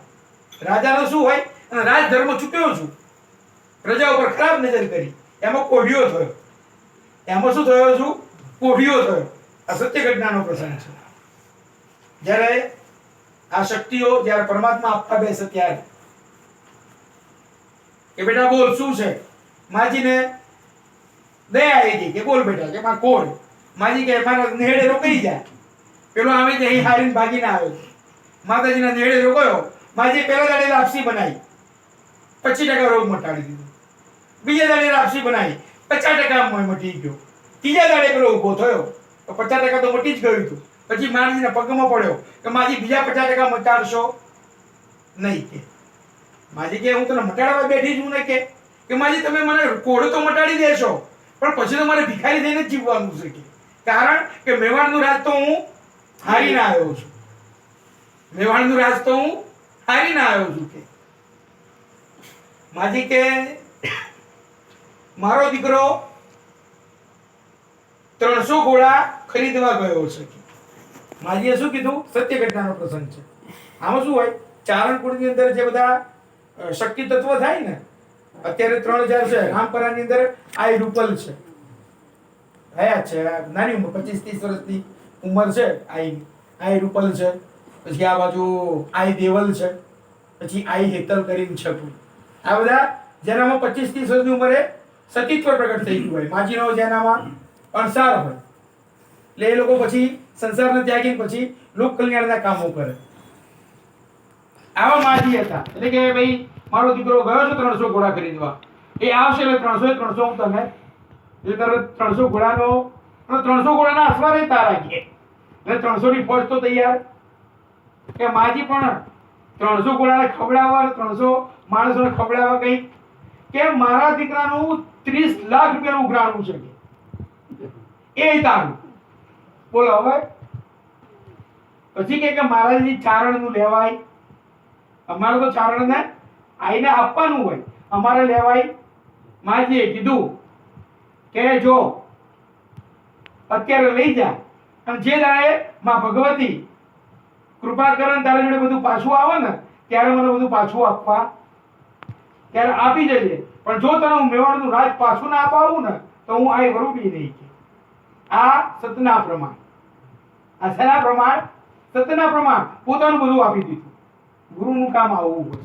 [SPEAKER 1] રાજાનો શું હોય? અને રાજધર્મ ચૂક્યો છું. પ્રજા ઉપર ખરાબ નજર કરી, એમાં કોઢિયો થયો. એમાં શું થયો છું? કોઢિયો થયો. આ સત્ય ઘટનાનો પ્રસંગ છે. જ્યારે આ શક્તિઓ જ્યારે પરમાત્મા આપવા બેસે ત્યારે કે બેટા બોલ શું છે? માજીને દયા આવી ગઈ કે બોલ બેટા. કે માં કોણ? માજી કે મારા નેહડે રોકાઈ જાય. પેલો આવે તે અહીં હારીને ભાગીને આવ્યો. માતાજીના નેહડે રોકાયો. માજી પહેલા દાડે લાપસી બનાવી, 25% રોગ મટાડી દીધો. બીજા દાડે લાપસી બનાવી, 50% મટી ગયો. ત્રીજા દાડે પેલો ઊભો થયો તો 50% તો મટી જ ગયું હતું. પછી માજીના પગમાં પડ્યો કે માજી બીજા 50% મટાડશો નહીં. કે માજી કે હું તને મટાડવા બેઠી છું ને. કે માજી તમે મને કોડો તો મટાડી દેશો, પણ પછી તો મારે ભિખારી થઈને જ જીવવાનું છે. કારણ કે મેવાડનું રાજ તો હું હારીને આવ્યો છું. મેવાડનું રાજ તો હું હારીને આવ્યો છું. કે માજી કે મારો દીકરો 300 ઘોડા ખરીદવા ગયો છે. માજીએ શું કીધું? સત્ય ઘટનાનો પ્રસંગ છે. આમાં શું હોય? ચારણકુળની અંદર જે બધા શક્તિ તત્વ થાય ને, અત્યારે 3000 છે. રામપરાની અંદર આઈ રૂપલ છે, હયા છે. નાની ઉંમર 25-30 વર્ષની ઉંમર છે. આઈ રૂપલ છે. પછી આ બાજુ આઈ દેવલ છે. પછી આઈ હેતલ કરીને છે. આ બધા જેનામાં 25-30 વર્ષની ઉંમરે સતીત્વ પ્રગટ થઈ ગયું હોય. માજીનો જેનામાં અણસાર હોય, એટલે એ લોકો પછી સંસારને ત્યાગીને પછી લોક કલ્યાણના કામો કરે. આવા માજી હતા. એટલે કે ભાઈ મારો દીકરો ગયો છે 300 ઘોડા ખરીદવા, એ આવશે એટલે 300 હું તમે એટલે તરત 300 ઘોડાનો 300 ઘોડાના અસવારે તારા કે એટલે 300 ની ફોજ તો તૈયાર. કે માજી પણ 300 ઘોડાને ખવડાવવા અને 300 માણસોને ખવડાવવા કંઈક કે મારા દીકરાનું 30 લાખ રૂપિયાનું ઉઘરાણું છે એ તારું બોલો હવે પછી કે મહારાજની ચારણનું લેવાય અમારે તો ચારણને આઈને આપવાનું હોય અમારે લેવાય માજીએ કીધું કે જો અત્યારે લઈ જા અને જે દાડે માં ભગવતી કૃપા કરે તારા જોડે બધું પાછું આવે ને ત્યારે મને બધું પાછું આપવા ત્યારે આપી જજે પણ જો તને હું મેવાડનું રાજ પાછું ના અપાવું ને તો હું આ વરૂબી નહીં કે આ સતના પ્રમાણ આ શેના પ્રમાણ સતના પ્રમાણ પોતાનું બધું આપી દીધું ગુરુનું કામ આવવું હોય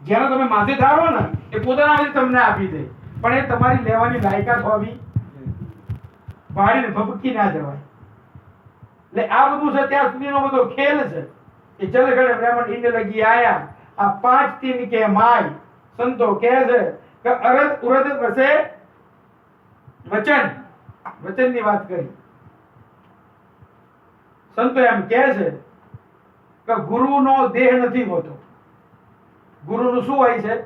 [SPEAKER 1] જ્યારે તમે માથે ધારો ને એ પોતાના તમને આપી દે પણ એ તમારી લેવાની લાયકાત હોવી ભાડીને ભપકી ના જવાય એટલે આ બધું છે ત્યાં સુધીનો બધો ખેલ છે કે જલગઢ બ્રાહ્મણ ઇન્દ્ર લગી આયા આ 5 તીન કે માય સંતો કહે છે કે અરદ ઉરદ વસે વચનની વાત કરી સંતો એમ કહે છે કે ગુરુનો દેહ નથી હોતો ગુરુનું શું હોય છે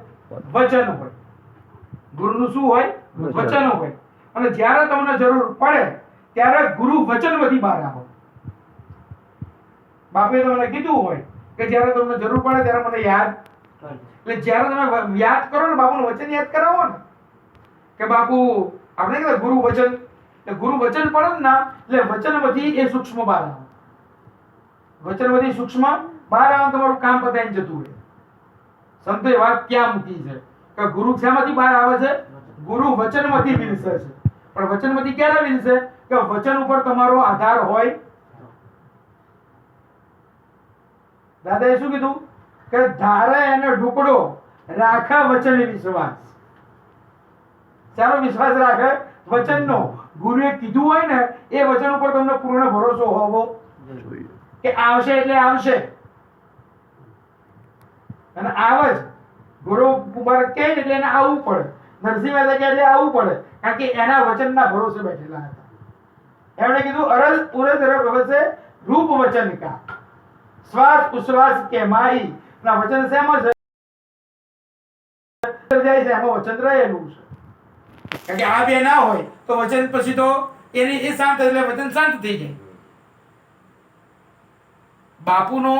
[SPEAKER 1] વચન હોય ગુરુનું શું હોય વચન હોય અને જ્યારે તમને જરૂર પડે ત્યારે ગુરુ વચનમાંથી બહાર આવો બાપે તમને કીધું હોય કે જ્યારે તમને જરૂર પડે ત્યારે મને યાદ એટલે જ્યારે તમે યાદ કરો ને બાપુનું વચન યાદ કરાવો ને કે બાપુ આપણે કહેવાય ગુરુ વચન એટલે ગુરુ વચન પડે ને એટલે વચનમાંથી એ સૂક્ષ્મ બહાર આવે વચનમાંથી સૂક્ષ્મ બહાર આવે તમારું કામ પતાઈને જતું રહે સંતોએ વાત ક્યાં મૂકી છે કે ગુરુ શામાંથી બહાર આવે છે ગુરુ વચનમાંથી વિલસે છે પણ વચનમાંથી ક્યારે વિલસે કે વચન ઉપર તમારો આધાર હોય દાદાએ શું કીધું કે ધારે એને ઢુકડો રાખે વચન વિશ્વાસ ચાલો વિશ્વાસ રાખે વચનનો ગુરુએ કીધું હોય ને એ વચન ઉપર તમને પૂર્ણ ભરોસો હોવો કે આવશે એટલે આવશે અને આવે જ ગુરુ મુબારક કહે એટલે એને આવવું પડે નરસિંહ મહેતા કહે એટલે આવવું પડે કારણ કે એના વચનના ભરોસે બેઠેલા હતા એમણે કીધું અરદ ઉરદ વસે રૂપ વચન કા શ્વાસ ઉશ્વાસ કે માહી ના વચન શેમાં છે જાય છે એમાં વચન રહેલું છે કારણ કે આ બે ના હોય તો વચન પછી તો એની એ શાંત એટલે વચન શાંત થઈ જાય બાપુનો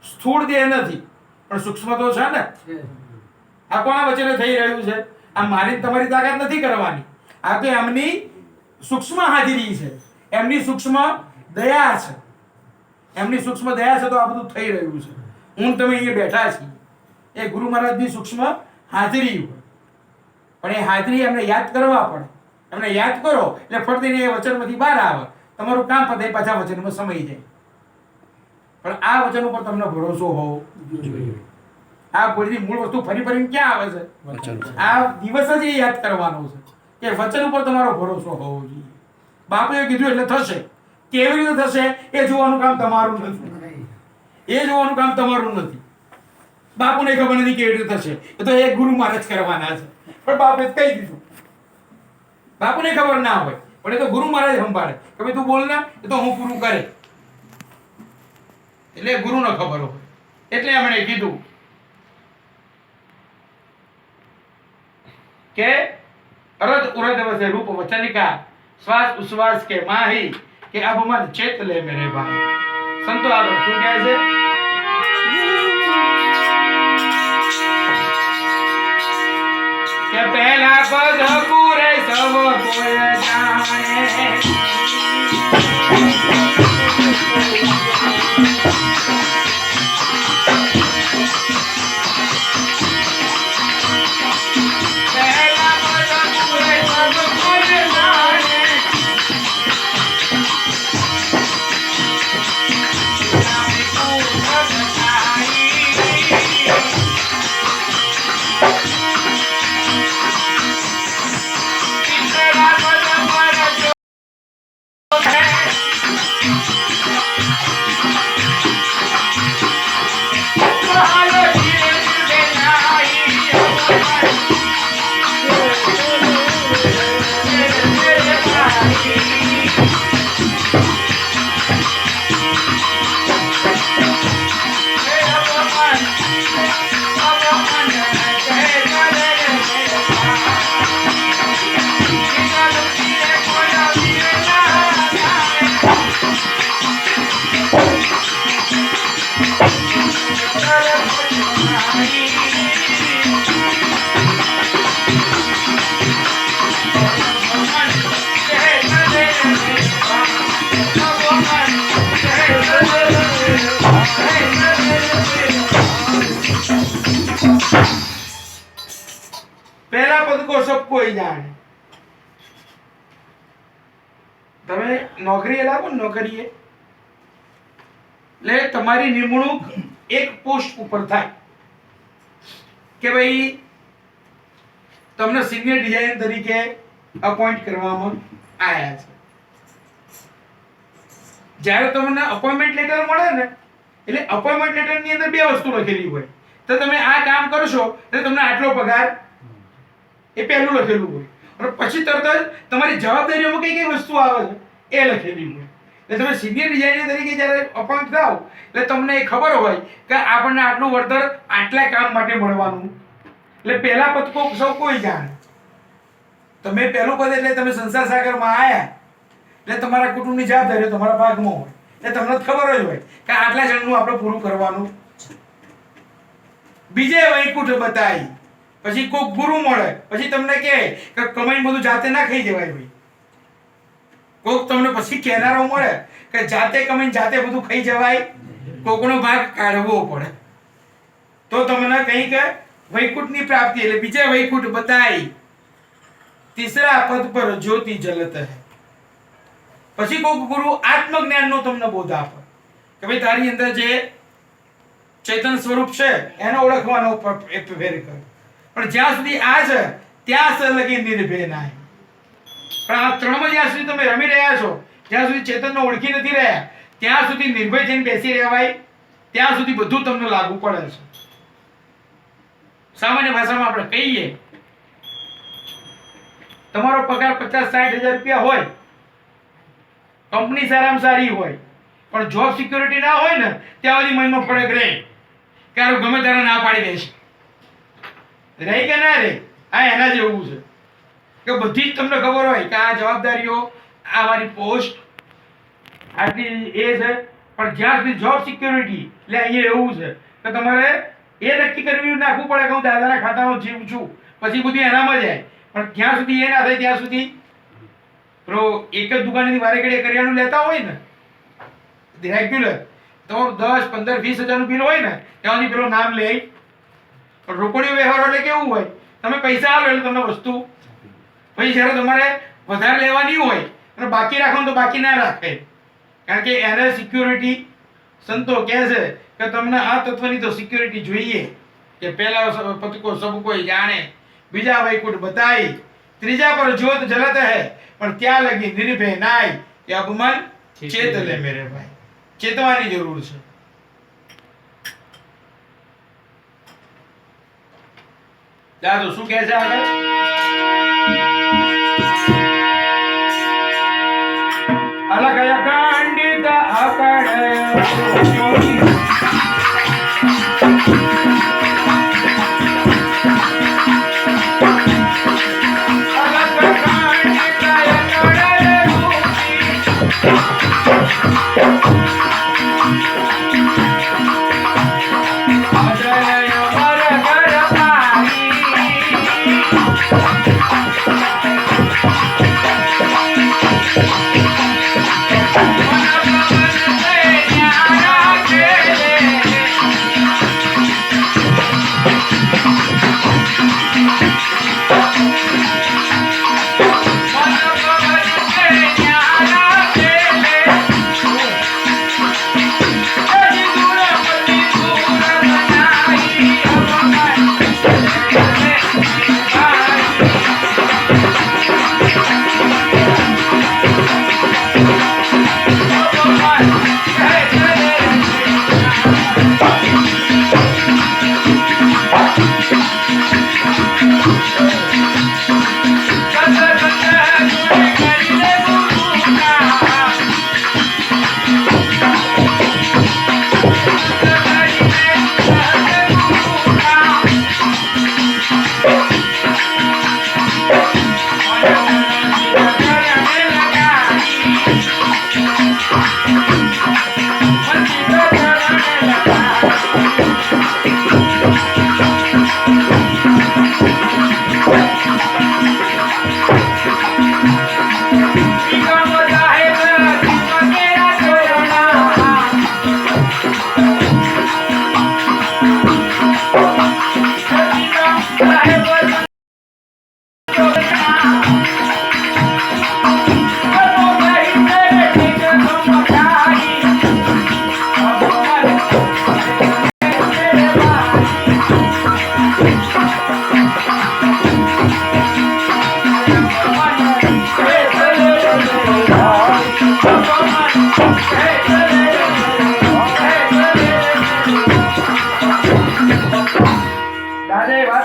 [SPEAKER 1] સ્થૂળ દેહ નથી પણ સૂક્ષ્મ તો છે ને આ કોના વચને થઈ રહ્યું છે આ મારી તમારી તાકાત નથી કરવાની આ તો એમની સૂક્ષ્મ હાજરી છે એમની સૂક્ષ્મ દયા છે એમની સૂક્ષ્મ દયા છે તો આ બધું થઈ રહ્યું છે હું તમે અહીંયા બેઠા છીએ એ ગુરુ મહારાજની સૂક્ષ્મ હાજરી હોય પણ એ હાજરી એમને યાદ કરવા પડે એમને યાદ કરો એટલે ફરતીને એ વચનમાંથી બહાર આવે તમારું કામ પતે પાછા વચનમાં સમય જાય પણ આ વચન ઉપર તમને ભરોસો હોવો જોઈએ આ બધી મૂળ વસ્તુ ફરી ફરીને ક્યાં આવે છે આ દિવસ જ એ યાદ કરવાનો છે કે વચન ઉપર તમારો ભરોસો હોવો જોઈએ બાપુએ કીધું એટલે થશે કેવી રીતે થશે એ જોવાનું કામ તમારું નથી એ જોવાનું કામ તમારું નથી બાપુને ખબર નથી કેવી રીતે થશે એ તો એક ગુરુ મહારાજ કરવાના છે પણ બાપે કહી દીધું બાપુને ખબર ના હોય પણ એ તો ગુરુ મહારાજ સંભાળે કે ભાઈ તું બોલ ને એ તો હું પૂરું કરે એટલે ગુરુને ખબર હોય એટલે એમણે કીધું કે અરદ ઉરદ વસે રૂપ વચનિકા શ્વાસ ઉશ્વાસ કે માહી કે અબ મન ચેત લે મેરે ભાઈ સંતો આગળ શું કહે છે કે પહેલા પદ પૂરે સવ કોઈ पहला पद को सब कोई जाने તમે નોકરી લાવો નોકરીએ એટલે તમારી નિમણૂક એક પોસ્ટ ઉપર થાય કે ભાઈ તમને સિનિયર ડિઝાઇનર તરીકે અપોઇન્ટ કરવામાં આવ્યા છે જ્યારે તમને અપોઇન્ટમેન્ટ લેટર મળે ને એટલે અપોઇન્ટમેન્ટ લેટર ની અંદર બે વસ્તુ લખેલી હોય તો તમે આ કામ કરશો એટલે તમને આટલો પગાર એ પહેલું લખેલું હોય અને પછી તરત જ તમારી જવાબદારીઓમાં કઈ કઈ વસ્તુ આવે છે એ લખેલી હોય એટલે તમે સિનિયર ડિઝાઇનર તરીકે જ્યારે અપોઇન્ટ થાવ એટલે તમને એ ખબર હોય કે આપણને આટલું વળતર આટલા કામ માટે મળવાનું એટલે પહેલા પદ કો સૌ કોઈ જાણે તમે પહેલું પદ એટલે તમે સંસાર સાગરમાં આયા એટલે તમારા કુટુંબની જવાબદારી તમારા ભાગમાં હોય એટલે તમને ખબર જ હોય કે આટલા જણનું આપણે પૂરું કરવાનું બીજે વૈકુંઠ બતાઈ પછી કોક ગુરુ મળે પછી તમને કહે કે કમાઈ બધું જાતે ના ખાઈ જવાય ભાઈ કોક તમને પછી કહેનારો મળે કે જાતે કમાઈને જાતે બધું ખાઈ જવાય કોકનો ભાગ કાઢવો પડે તો તમને કંઈક વૈકુંઠની પ્રાપ્તિ એટલે બીજે વૈકુંઠ બતાઈ तीसरा पद पर ज्योति जलत है પછી કોક ગુરુ આત્મજ્ઞાનનો તમને બોધ આપે કે ભાઈ તારી અંદર જે ચેતન સ્વરૂપ છે એને ઓળખવાનો ફેર કરે પણ જ્યાં સુધી આ છે ત્યાં લગી નિર્ભય નાય પણ આ ત્રણમાં જ્યાં સુધી તમે રમી રહ્યા છો જ્યાં સુધી ચેતનને ઓળખી નથી રહ્યા ત્યાં સુધી નિર્ભય થઈને બેસી રહેવાય ત્યાં સુધી બધું તમને લાગુ પડે છે સામાન્ય ભાષામાં આપણે કહીએ તમારો પગાર 50-60 હજાર રૂપિયા હોય કંપની સારામાં સારી હોય પણ જોબ સિક્યુરિટી ના હોય ને ત્યાં સુધી મહિનો ફરક રહે કારણ ગમે ત્યારે ના પાડી દેશે રહે કે ના રહે આ એના જેવું છે કે બધી જ તમને ખબર હોય કે આ જવાબદારીઓ આ મારી પોસ્ટ આટલી એ છે પણ જ્યાં સુધી જોબ સિક્યુરિટી એટલે અહીંયા એવું છે કે તમારે એ નક્કી કરવી નાખવું પડે કે હું દાદાના ખાતામાં જીવ છું પછી બધું એનામાં જાય પણ જ્યાં સુધી એ ના થાય ત્યાં સુધી પેલો એક જ દુકાનેથી વારે ઘડીએ કરિયાણું લેતા હોય ને રેગ્યુલર તો 10, 15, 20 હજારનું બિલ હોય ને ત્યાં સુધી પેલો નામ લે પણ રોકડીયો વ્યવહાર એટલે કેવું હોય તમે પૈસા આલો એટલે તમને વસ્તુ પછી જ્યારે તમારે વધારે લેવાની હોય અને બાકી રાખવાનું તો બાકી ના રાખે કારણ કે એને સિક્યુરિટી સંતો કહે છે કે તમને આ તત્વની તો સિક્યુરિટી જોઈએ કે પહેલા પદ કો સબ કોઈ જાણે બીજા વૈકુંઠ બતાઈ ત્રીજા પર જ્યોત જલત હે પણ ત્યાં લગી નિર્ભય નાય એ અપમાન ચેત લે મેરે ભાઈ ચેતવાની જરૂર છે દાદુ શું કહે છે આગળ અલગય કાંડિત અકળ Yeah.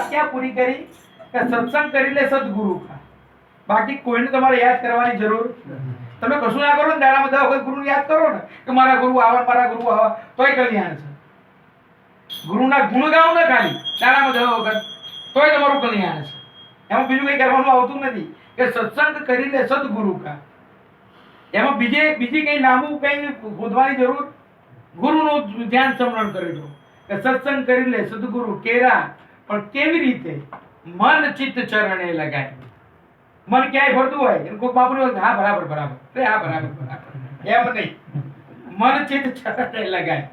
[SPEAKER 1] વાત ક્યાં પૂરી કરી કે સત્સંગ કરી લે સદગુરુ કા. બાકી કોઈને તમારે યાદ કરવાની જરૂર તમે કશું ના કરો ને દાડામાં 10 વખત ગુરુને યાદ કરો ને કે મારા ગુરુ આવા તોય કલ્યાણ છે. ગુરુના ગુણ ગાઓ ને ખાલી દાડામાં 10 વખત તોય તમારું કલ્યાણ છે. એમાં બીજું કઈ કરવાનું આવતું નથી કે સત્સંગ કરી લે સદગુરુ કા. એમાં બીજી કઈ નામું કઈ શોધવાની જરૂર. ગુરુનું ધ્યાન સ્મરણ કરી લો કે સત્સંગ કરી લે સદગુરુ કેરા. પણ કેવી રીતે? મન ચિત્ત ચરણે લગાય. મન ક્યાંય ફરતું હોય એને કોઈ બાપુ હા બરાબર બરાબર હા બરાબર એમ નહીં. મન ચિત્ત ચરણે લગાય.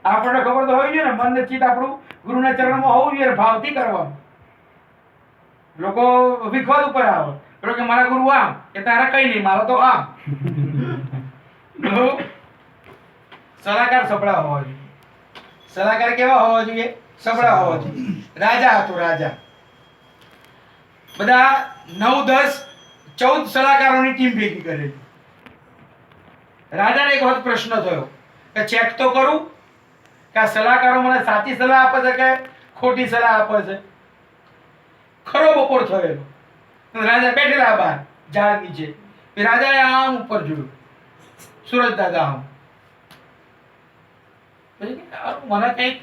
[SPEAKER 1] આપણને ખબર તો હોવી જોઈએ ને મન ને ચિત્ત આપણું ગુરુના ચરણમાં હોવું જોઈએ ભાવથી કરવાનું. લોકો વિખવાદ ઉપર આવે પેલો કે મારા ગુરુ આમ કે તારા કઈ નહીં મારો તો આમ. સલાહકાર સબળા હોવા જોઈએ. સલાહકાર કેવા હોવા જોઈએ? સબળા હોવા જોઈએ. રાજા હતો રાજા. બધા 9 10 14 સલાહકારોની ટીમ ભેગી કરેલી. રાજાને એક વખત પ્રશ્ન થયો કે ચેક તો કરું કે આ સલાહકારો મને સાચી સલાહ આપે છે કે ખોટી સલાહ આપે છે. ખરો બપોર થયેલો. રાજા બેઠેલા બહાર ઝાડ નીચે. રાજાએ આમ ઉપર જોયું. સુરજ દાદા આમ મને કઈક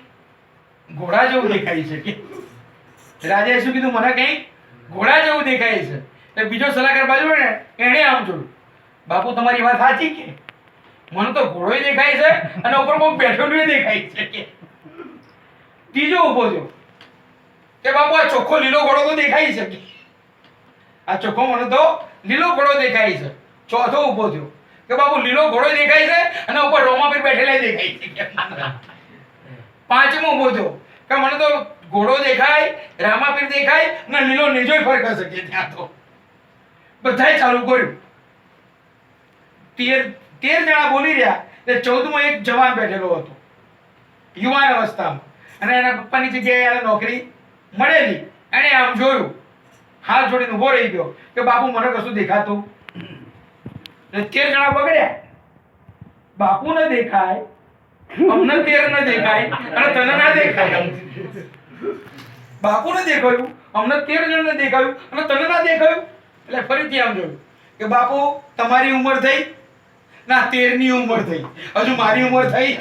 [SPEAKER 1] ઘોડા જેવું દેખાય છે કે. રાજાએ શું કીધું? મને કઈક ઘોડા જેવું દેખાય છે. એટલે બીજો સલાહકાર બાજુ ને એણે આમ જોયું. બાપુ તમારી વાત સાચી કે મને તો ઘોડો દેખાય છે અને ઉપર કોઈ બેઠેલું દેખાય છે કે. ત્રીજો ઉભો થયો કે બાપુ આ ચોખ્ખો લીલો ઘોડો તો દેખાય છે કે. આ ચોખ્ખો મને તો લીલો ઘોડો દેખાય છે. ચોથો ઉભો થયો કે બાપુ લીલો ઘોડો દેખાય છે અને ઉપર રોમા પર બેઠેલા દેખાય છે કે. પાંચમો ઉભો થયો કે મને તો ઘોડો દેખાય રામાપીર દેખાય અને લીલો નેજોય ફરક હશે કે. ત્યાં તો બધાય ચાલુ કર્યું. 13 જણા બોલી રહ્યા એટલે 14મો એક જવાન બેઠેલો હતો યુવાન અવસ્થામાં અને એના પપ્પાની જગ્યાએ એને નોકરી મળેલી. એણે આમ જોયું હાથ જોડીને ઉભો રહી ગયો કે બાપુ મને કશું દેખાતું. એટલે 13 જણા બગડ્યા. બાપુને દેખાય અમને 13 ન દેખાય અને તને ના દેખાય. બાપુને દેખાયું અમને 13 જણને દેખાયું અને તને ના દેખાયું. એટલે ફરીથી આમ જોયું કે બાપુ તમારી ઉંમર થઈ ના 13 ની ઉંમર થઈ હજુ મારી ઉંમર થઈ.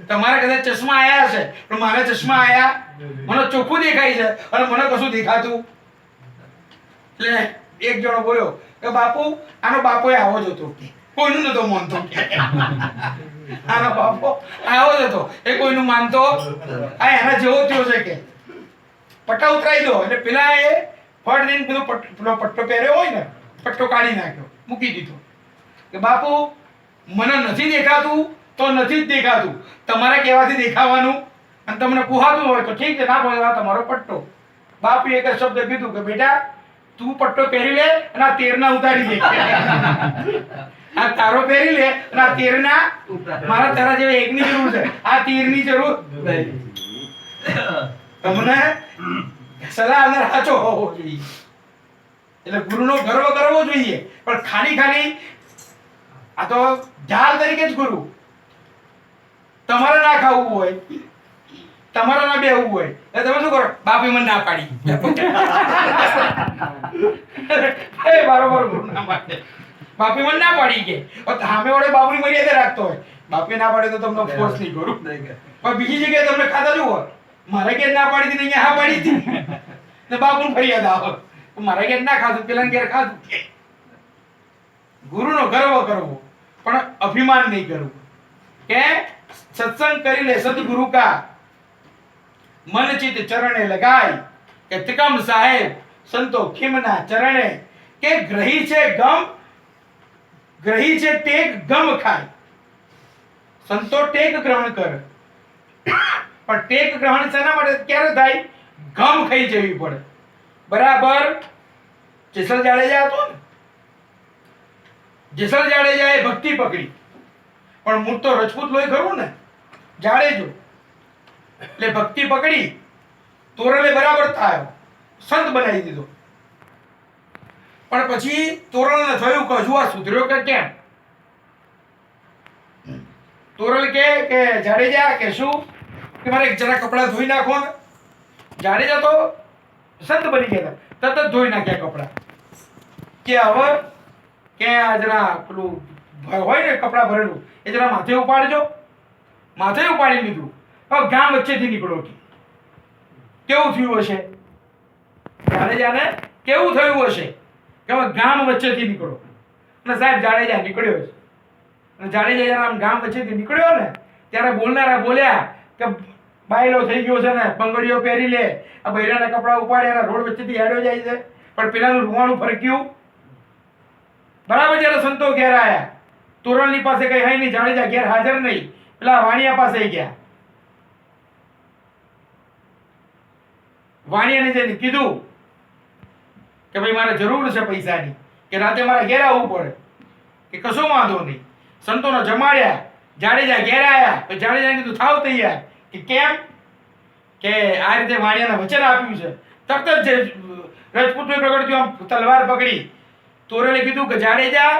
[SPEAKER 1] તમારા કદાચ ચશ્મા આયા હશે પણ મારા ચશ્મા આયા મને ચોખ્ખું દેખાય છે અને મને કશું દેખાતું. એટલે એક જણો બોલ્યો કે બાપુ આનો બાપો આવો જ હતો કોઈનું નતો માનતો. આનો બાપો આવો જ હતો એ કોઈનું માનતો આ એના જેવો થયો છે કે. પટ્ટા ઉતરાઈ દો એટલે પેલા એ ફળ દઈને પેલો પટ્ટો પહેર્યો હોય ને પટ્ટો કાઢી નાખ્યો મૂકી દીધો કે બાપુ મને નથી દેખાતું તો નથી જ દેખાતું. તમારે કહેવાથી દેખાવાનું અને તમને પુહાતું હોય તો ઠીક છે ના બોલવા તમારો પટ્ટો. બાપુએ એક જ શબ્દ કીધું કે બેટા તું પટ્ટો પહેરી લે અને આ 13 ના ઉતારી દે. આ તારો પહેરી લે અને આ 13 ના મારા તારા જેવા એકની જરૂર છે આ 13 ની જરૂર તમને સલાહ અંદર સાચો હોવો જોઈએ. એટલે ગુરુનો ગર્વ કરવો જોઈએ પણ ખાલી આ તો ઢાલ તરીકે જ ગુરુ. તમારે ના ખાવું હોય તમારે ના બેહવું હોય એટલે તમે શું કરો? બાપી મને ના પાડી. બરોબર ગુરુ ના પાડે. બાપી મને ના પાડી કે સામે વડે બાપુની મર્યાદા રાખતો હોય. બાપી ના પાડે તો તમને ફોર્સ નહીં કરું પણ બીજી જગ્યાએ તમને ખાતા જુઓ મારે કે ના પાડી હતી અહીંયા હા પાડી હતી ને બાપુને ફરિયાદ આવે મારે ઘેર ના ખાધું પેલા ઘેર ખાધું. ગુરુનો ગર્વ કરવો પણ અભિમાન નહીં કરવું કે સત્સંગ કરી લે સદગુરુ કા મન ચિત ચરણે લગાય કે ત્રિકમ સાહેબ સંતો ખીમના ચરણે કે ગ્રહી છે ટેક ગમ ખાય. સંતો ટેક ગ્રહણ કરે પણ ટેક ગ્રહણ શેના માટે ક્યારે થાય? ગમ ખાઈ જવી પડે. બરાબર જેસલ જાડેજા હતો ને જેસલ જાડેજાએ ભક્તિ પકડી પણ મૂળ તો રજપૂત લોહી ખરું ને જાડેજો એટલે ભક્તિ પકડી તોરલે બરાબર થાય સંત બનાવી દીધો. પણ પછી તોરલને થયું કે હજુ આ સુધર્યો કે કેમ? તોરલ કે જાડેજા કે શું કે મારે જરા કપડા ધોઈ નાખો ને જાડેજા તો સંત બની ગયા હતા. તરત જ ધોઈ નાખ્યા કપડા કે હવે કે આ જરા પેલું હોય ને કપડા ભરેલું એ જરા માથે ઉપાડજો. માથે ઉપાડી લીધું. હવે ગામ વચ્ચેથી નીકળો. કેવું થયું હશે જાડેજાને? કેવું થયું હશે કે હવે ગામ વચ્ચેથી નીકળો. અને સાહેબ જાડેજા નીકળ્યો છે. અને જાડેજા જ્યારે આમ ગામ વચ્ચેથી નીકળ્યો ને ત્યારે બોલનારા બોલ્યા કે બાયલો થઈ ગયો છે ને, બંગડીઓ પહેરી લે, આ બૈરાના કપડા ઉપાડ્યા, રોડ વચ્ચેથી હેડ્યો જાય છે. પણ પેલાનું રૂવાણું ફરક્યું. બરાબર જ્યારે સંતો ઘેર આયા, તોરણની પાસે કઈ હઈ નહીં, જાડેજા ઘેર હાજર નહીં, પેલા વાણિયા પાસે ગયા. વાણિયાને જઈને કીધું કે ભાઈ મારે જરૂર છે પૈસાની, કે રાતે મારે ઘેર આવવું પડે. કે કશો વાંધો નહીં. સંતોને જમાડ્યા, જાડેજા ઘેર આયા. તો જાડેજાને કીધું થાવ તૈયાર. કે કેમ? કે આ રીતે વાણિયાને વચન આપ્યું છે. તરત જ રજપૂતોએ પ્રગટ થયો, આમ તલવાર પકડી. તોરલે કીધું કે જાડેજા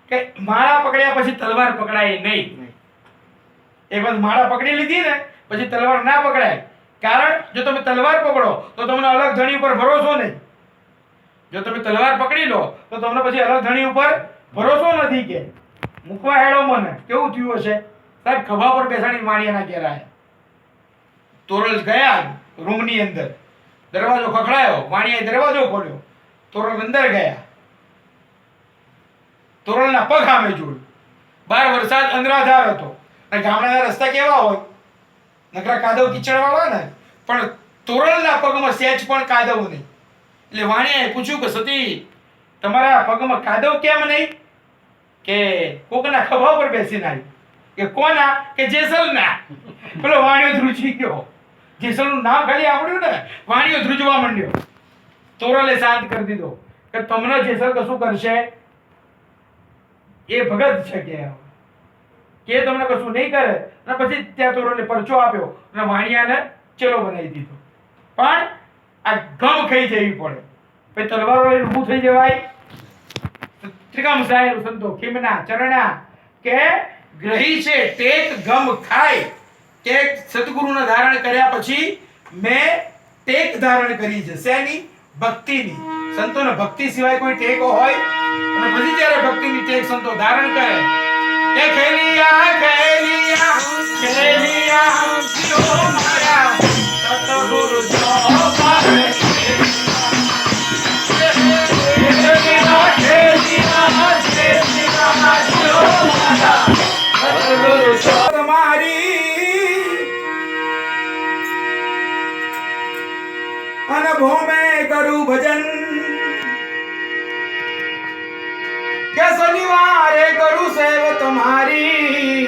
[SPEAKER 1] કે માળા પકડ્યા પછી તલવાર પકડાય નહીં. એક વાર માળા પકડી લીધી ને પછી તલવાર ના પકડાય. કારણ જો તમે તલવાર પકડો તો તમને અલગ ધણી ઉપર ભરોસો નહીં. જો તમે તલવાર પકડી લો તો તમને પછી અલગ ધણી ઉપર ભરોસો નથી. કે મૂકવા હેડો મને. કેવું થયું હશે સાહેબ? ખભા પર બેસાડી વાણિયાના ઘેર આયા. તોરલ ગયા રૂમની અંદર, દરવાજો ખખડાયો, વાણિયાએ દરવાજો ખોલ્યો, તોરલ અંદર ગયા. તોરલના પગ સામે જોયું. બહાર વરસાદ અંધરાધાર હતો. અને ગામડાના રસ્તા કેવા હોય, નકરા કાદવ કીચડ વાળા ને, પણ તોરલના પગમાં સહેજ પણ કાદવ નહીં. એટલે વાણિયાએ પૂછ્યું કે સતી તમારા પગમાં કાદવ કેમ નહીં? કે કોકના ખભા પર બેસીને આવી. કે કોના? કે જેસલના. પેલો વાણિયો ધ્રુજી ગયો. જેસલનું નામ ખાલી આવડ્યું ને, વાણિયો ધ્રુજવા માંડ્યો. તોરલે શાંત કરી દીધો કે તમને જેસલ કશું કરશે? એ ભગત છે કે તમને કશું નહીં કરે. અને પછી ત્યાં તોરલે પરચો આપ્યો અને વાણિયાને ચેલો બનાવી દીધો. પણ આ ગમ ખાઈ જવી પડે. પછી તલવારો લઈને ઊભું થઈ જવાય. ત્રિકમ સાહેબ સંતો ખીમના ચરણા કે ગ્રહી છે ટેક ગમ ખાય. કે સદગુરુને ધારણ કર્યા પછી મેં ટેક ધારણ કરી છે. શેની? ભક્તિની. સંતોને ભક્તિ સિવાય કોઈ ટેક હોય? અને પછી જ્યારે ભક્તિની ટેક સંતો ધારણ કરે કે ખેલિયા ખેલિયા ખેલિયા લો મારા સતગુરુ જો પારે ખેલિયા ખેલિયા ખેલિયા લો મારા સતગુરુ જો તમારી અનભોમે કરું ભજન. કે શનિવારે કરું સેવ તમારી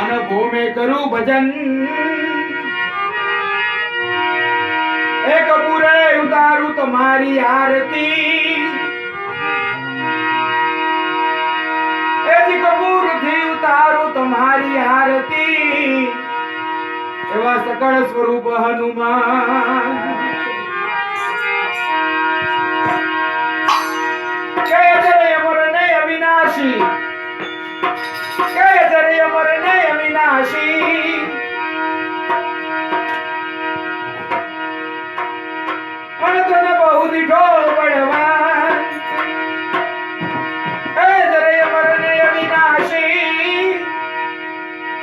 [SPEAKER 1] અને ભૂમે કરું ભજન. એ કપૂરે ઉતારું તમારી આરતી. એથી કપૂરથી ઉતારું તમારી આરતી. એવા સકળ સ્વરૂપ હનુમાન. જય જય અમર ને અવિનાશી. જય જય અમર ને અવિનાશી. અનંતને બહુ દીઠો બળવાન. જય જય અમર ને અવિનાશી.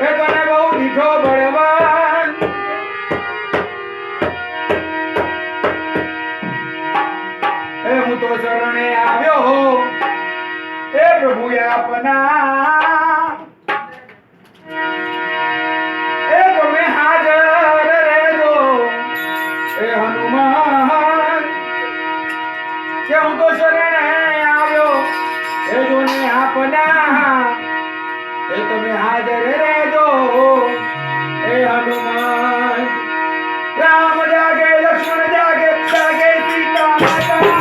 [SPEAKER 1] એ તને બહુ દીઠો બળવાન. હું તો શરણે આવ્યો હે પ્રભુ આપના. એ તમે હાજર રહેજો એ હનુમાન. કે હું તો શરણે આવ્યો એ જોને આપના. એ તમે હાજર રહેજો એ હનુમાન. રામ જાગે લક્ષ્મણ જાગે જાગે સીતા માતા.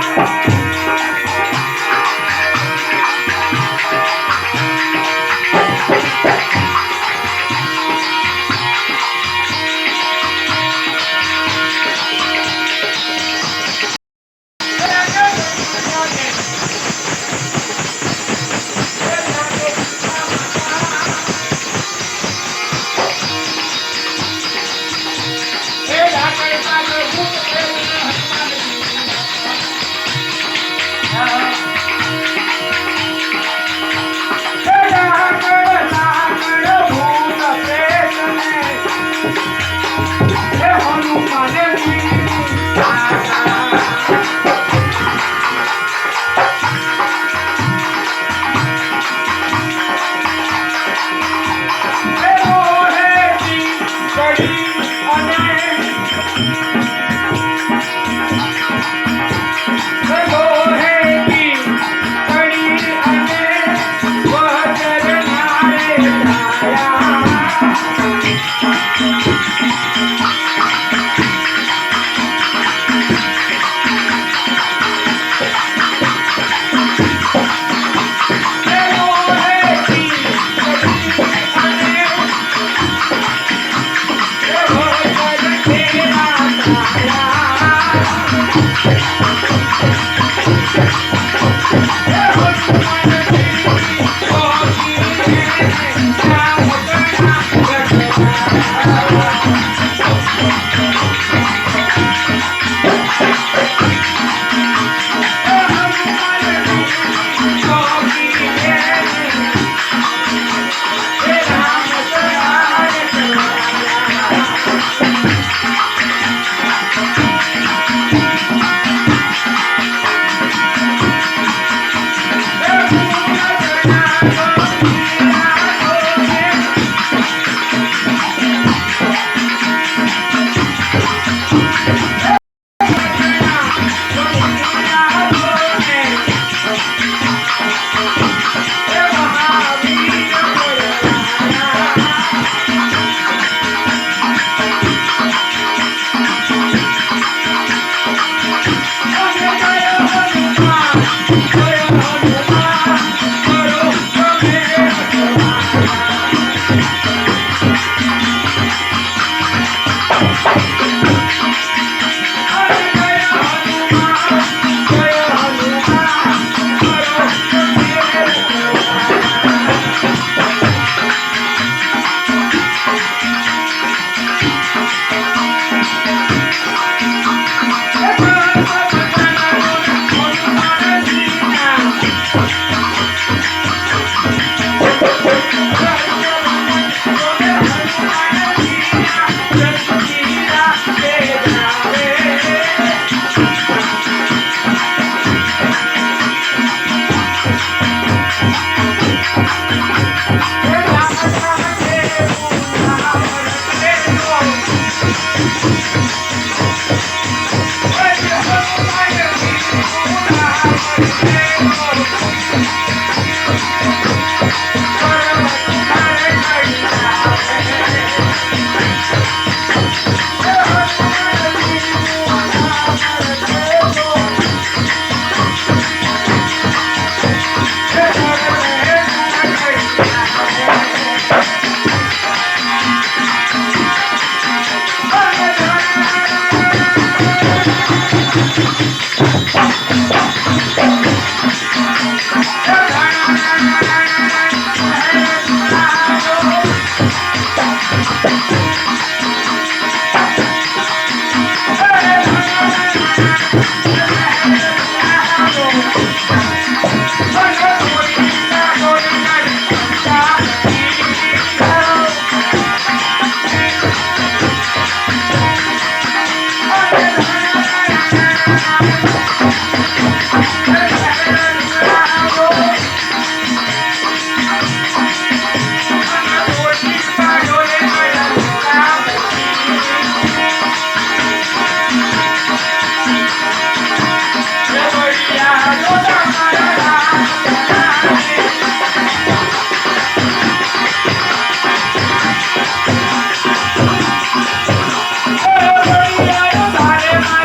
[SPEAKER 1] Hare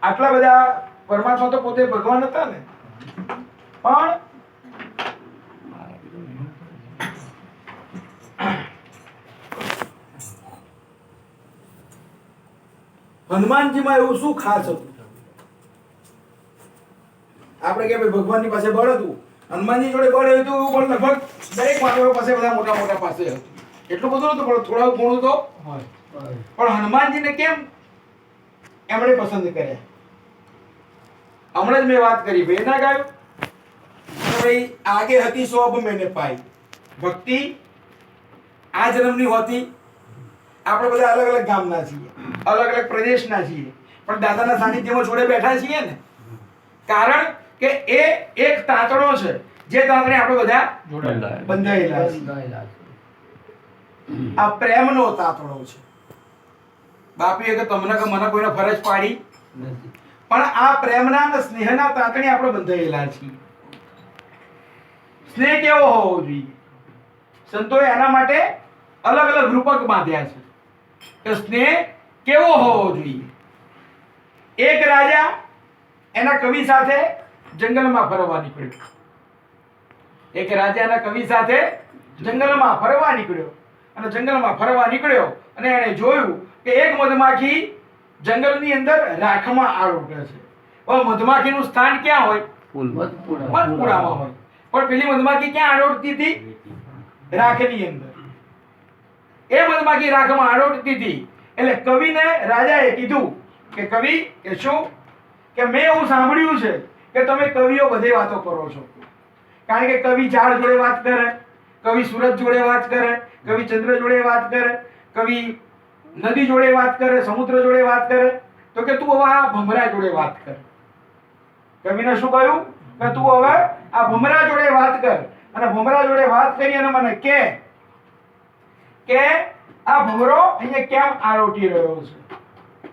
[SPEAKER 1] આટલા બધા પરમાત્મા તો પોતે ભગવાન હતા ને, પણ હનુમાનજીમાં એવું શું ખાસ હતું? આપણે કે ભાઈ ભગવાનની પાસે બળ હતું, હનુમાનજી જોડે બળ હતું એવું બળ લગભગ દરેક માનવ પાસે બધા મોટા મોટા પાસે હતું. એટલું બધું નતું પણ થોડા ઘણું તો હોય. પણ હનુમાનજીને કેમ એમણે પસંદ કર્યા? હમણાં જ મેં વાત કરી, ભાઈ ના ગાયું કે ભાઈ આગે હતી સો અબ મેને પાઈ. ભક્તિ આ જન્મની હોતી. આપણે બધા અલગ અલગ ગામના છીએ, અલગ અલગ પ્રદેશના છીએ, પણ દાદાના સાનિધ્યમાં જોડે બેઠા છીએ ને, કારણ કે એ એક તાતણો છે જે તાતણે આપણે બધા બંધાયેલા છીએ. આ પ્રેમનો તાતણો છે. બાપીએ કે તમને કે મને કોઈને ફરજ પાડી નથી, પણ આ પ્રેમના અને સ્નેહના તાતણે આપણે બંધાયેલા છીએ. સ્નેહ કેવો હોવો જોઈએ? સંતોએ એના માટે અલગ અલગ રૂપક બાંધ્યા છે કે સ્નેહ કેવો હોવો જોઈએ. એક રાજા એના કવિ સાથે જંગલમાં ફરવા નીકળ્યો. એક રાજા એના કવિ સાથે જંગલમાં ફરવા નીકળ્યો અને જંગલમાં ફરવા નીકળ્યો અને એણે જોયું કે એક મધમાખી જંગલની અંદર રાખમાં આરોટે છે. હવે મધમાખીનું સ્થાન ક્યાં હોય? મધપુડામાં હોય. પણ પેલી મધમાખી ક્યાં આરોટતી હતી? રાખની અંદર. એ મધમાખી રાખમાં આરોટતી હતી. એટલે કવિને રાજાએ કીધું કે કવિ કે શું કે મેં એવું સાંભળ્યું છે કે તમે કવિઓ બધે વાતો કરો છો. કારણ કે કવિ ઝાડ જોડે વાત કરે, કવિ સૂરજ જોડે વાત કરે, કવિ ચંદ્ર જોડે વાત કરે, કવિ નદી જોડે વાત કરે, સમુદ્ર જોડે વાત કરે. તો કે તું હવે આ ભમરા જોડે વાત કર. કવિને શું કહ્યું કે તું હવે આ ભમરા જોડે વાત કર અને ભમરા જોડે વાત કરી અને મને કે આ ભમરો અહીંયા કેમ આરોટી રહ્યો છે.